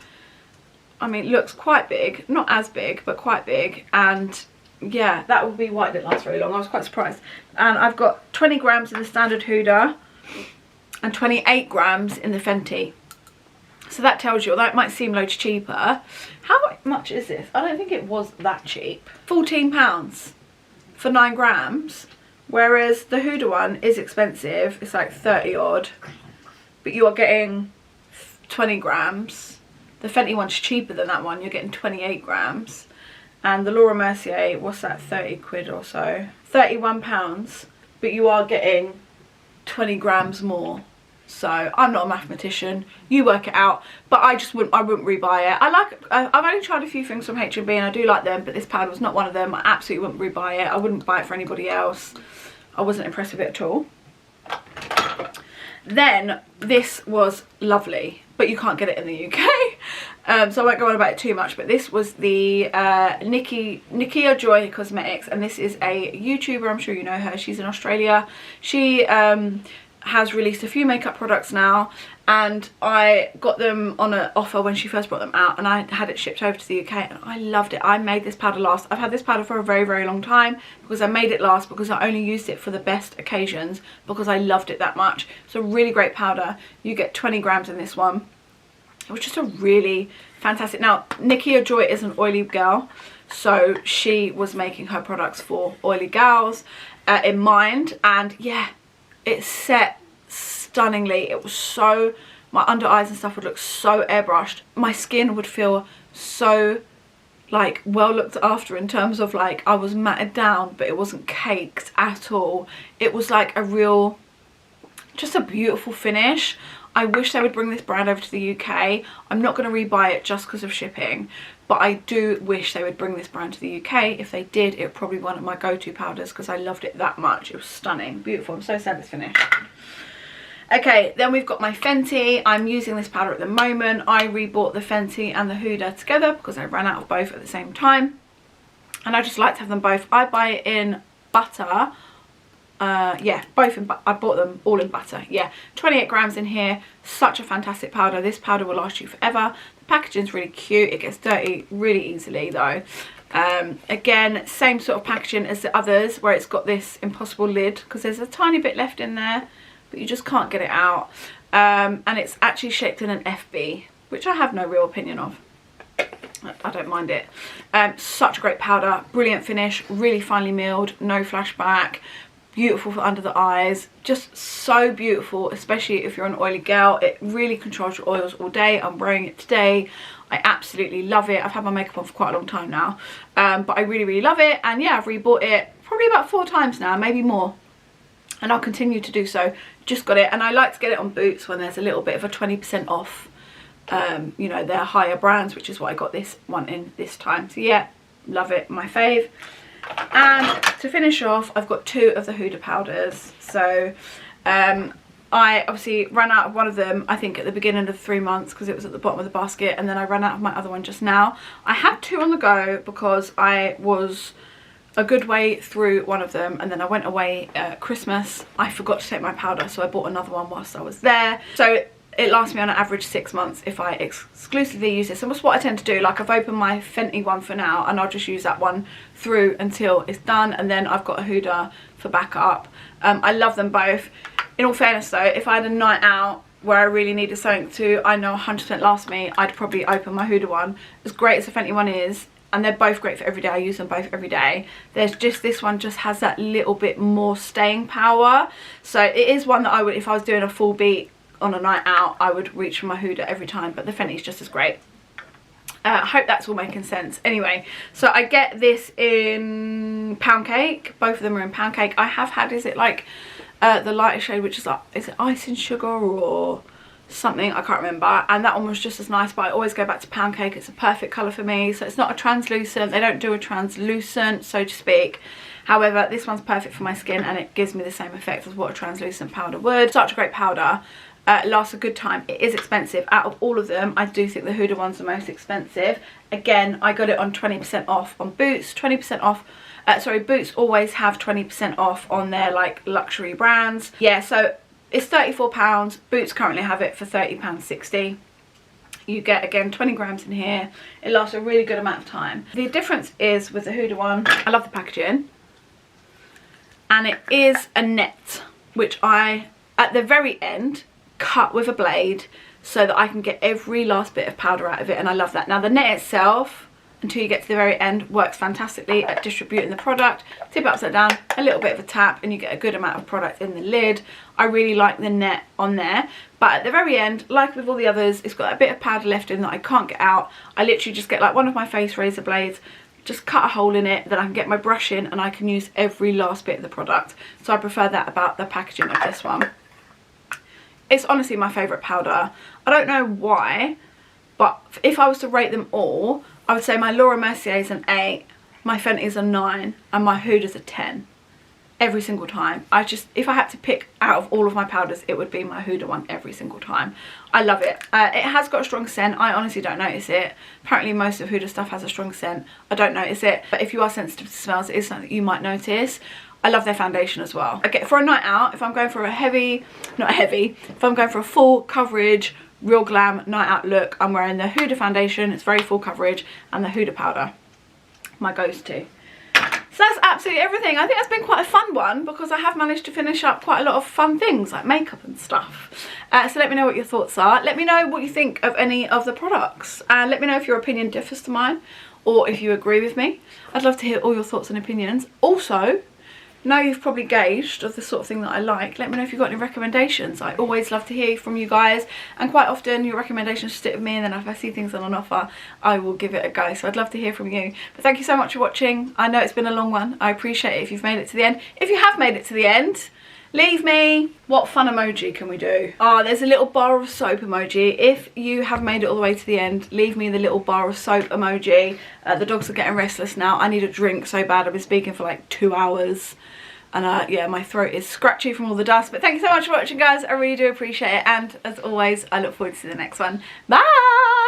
A: I mean, looks quite big. Not as big, but quite big. And yeah, that would be why it didn't last very long. I was quite surprised. And I've got 20 grams in the standard Huda and 28 grams in the Fenty. So that tells you, although it might seem loads cheaper, how much is this? I don't think it was that cheap. £14 for 9 grams. Whereas the Huda one is expensive. It's like 30 odd. But you are getting 20 grams. The Fenty one's cheaper than that one. You're getting 28 grams. And the Laura Mercier, what's that, 30 quid or so? £31. But you are getting 20 grams more. So I'm not a mathematician. You work it out. But I wouldn't rebuy it. I've only tried a few things from H&B and I do like them, but this powder was not one of them. I absolutely wouldn't rebuy it. I wouldn't buy it for anybody else. I wasn't impressed with it at all. Then this was lovely, but you can't get it in the UK. So I won't go on about it too much, but this was the Nikia Joy Cosmetics, and this is a YouTuber. I'm sure you know her. She's in Australia. She has released a few makeup products now, and I got them on an offer when she first brought them out, and I had it shipped over to the UK, and I loved it. I made this powder last. I've had this powder for a very long time because I made it last, because I only used it for the best occasions, because I loved it that much. It's a really great powder. You get 20 grams in this one. It was just a really fantastic. Now, Nikia Joy is an oily girl, So she was making her products for oily gals in mind, and yeah, it set stunningly. It was so, my under eyes and stuff would look so airbrushed. My skin would feel so like well looked after in terms of like I was matted down, but it wasn't caked at all. It was like a real, just a beautiful finish. I wish they would bring this brand over to the UK. I'm not going to rebuy it just because of shipping, but I do wish they would bring this brand to the UK. If they did, it would probably be one of my go-to powders because I loved it that much. It was stunning, beautiful. I'm so sad it's finished. Okay, then we've got my Fenty. I'm using this powder at the moment. I rebought the Fenty and the Huda together because I ran out of both at the same time, and I just like to have them both. I buy it in butter. Yeah, both in I bought them all in butter. Yeah, 28 grams in here. Such a fantastic powder. This powder will last you forever. The packaging's really cute. It gets dirty really easily though. Again, same sort of packaging as the others, where it's got this impossible lid because there's a tiny bit left in there, but you just can't get it out. And it's actually shaped in an FB, which I have no real opinion of. I don't mind it. Such a great powder, brilliant finish, really finely milled, no flashback, beautiful for under the eyes, just so beautiful, especially if you're an oily girl. It really controls your oils all day. I'm wearing it today. I absolutely love it. I've had my makeup on for quite a long time now, but I really love it. And yeah, I've rebought it probably about 4 times now, maybe more, and I'll continue to do so. Just got it, and I like to get it on Boots when there's a little bit of a 20% off. You know, they're higher brands, which is what I got this one in this time. So yeah, love it, my fave. And to finish off, I've got 2 of the Huda powders. So I obviously ran out of one of them, I think at the beginning of 3 months, because it was at the bottom of the basket, and then I ran out of my other one just now. I had 2 on the go because I was a good way through one of them, and then I went away at Christmas. I forgot to take my powder, so I bought another one whilst I was there. So it lasts me on an average 6 months if I exclusively use this, and that's what I tend to do. Like, I've opened my Fenty one for now, and I'll just use that one through until it's done, and then I've got a Huda for backup. I love them both. In all fairness though, if I had a night out where I really needed something to, I know 100% last me, I'd probably open my Huda one. As great as the Fenty one is, and they're both great for every day, I use them both every day, there's just, this one just has that little bit more staying power. So it is one that I would, if I was doing a full beat on a night out, I would reach for my Huda every time, but the Fenty's just as great. I hope that's all making sense. Anyway, so I get this in Pound Cake. Both of them are in Pound Cake. I have had, is it like the lighter shade, which is like, is it Ice and Sugar or something? I can't remember. And that one was just as nice, but I always go back to Pound Cake. It's a perfect colour for me. So it's not a translucent. They don't do a translucent, so to speak. However, this one's perfect for my skin, and it gives me the same effect as what a translucent powder would. Such a great powder. Lasts a good time. It is expensive. Out of all of them, I do think the Huda one's the most expensive. Again, I got it on 20% off on Boots. 20% off. Sorry, Boots always have 20% off on their like luxury brands. Yeah, so it's £34. Boots currently have it for £30.60. You get, again, 20 grams in here. It lasts a really good amount of time. The difference is with the Huda one, I love the packaging, and it is a net, which I, at the very end, cut with a blade so that I can get every last bit of powder out of it, and I love that. Now the net itself, until you get to the very end, works fantastically at distributing the product. Tip it upside down, a little bit of a tap, and you get a good amount of product in the lid. I really like the net on there, but at the very end, like with all the others, it's got a bit of powder left in that I can't get out. I literally just get like one of my face razor blades, just cut a hole in it, then I can get my brush in and I can use every last bit of the product. So I prefer that about the packaging of this one. It's honestly my favourite powder. I don't know why, but if I was to rate them all, I would say my Laura Mercier's an 8, my Fenty's a 9, and my Huda's a 10. Every single time. If I had to pick out of all of my powders, it would be my Huda one every single time. I love it. It has got a strong scent. I honestly don't notice it. Apparently most of Huda stuff has a strong scent. I don't notice it. But if you are sensitive to smells, it is something that you might notice. I love their foundation as well. Okay, for a night out, if I'm going for if I'm going for a full coverage, real glam night out look, I'm wearing the Huda foundation. It's very full coverage, and the Huda powder. My go-to. So that's absolutely everything. I think that's been quite a fun one because I have managed to finish up quite a lot of fun things like makeup and stuff. So let me know what your thoughts are. Let me know what you think of any of the products, and let me know if your opinion differs to mine or if you agree with me. I'd love to hear all your thoughts and opinions. Also, now you've probably gauged of the sort of thing that I like, let me know if you've got any recommendations. I always love to hear from you guys, and quite often your recommendations stick with me, and then if I see things on an offer, I will give it a go. So I'd love to hear from you. But thank you so much for watching. I know it's been a long one. I appreciate it if you've made it to the end. If you have made it to the end, leave me, what fun emoji can we do? Oh, there's a little bar of soap emoji. If you have made it all the way to the end, leave me the little bar of soap emoji. The dogs are getting restless now. I need a drink so bad. I've been speaking for like 2 hours. And yeah, my throat is scratchy from all the dust. But thank you so much for watching, guys. I really do appreciate it. And as always, I look forward to the next one. Bye!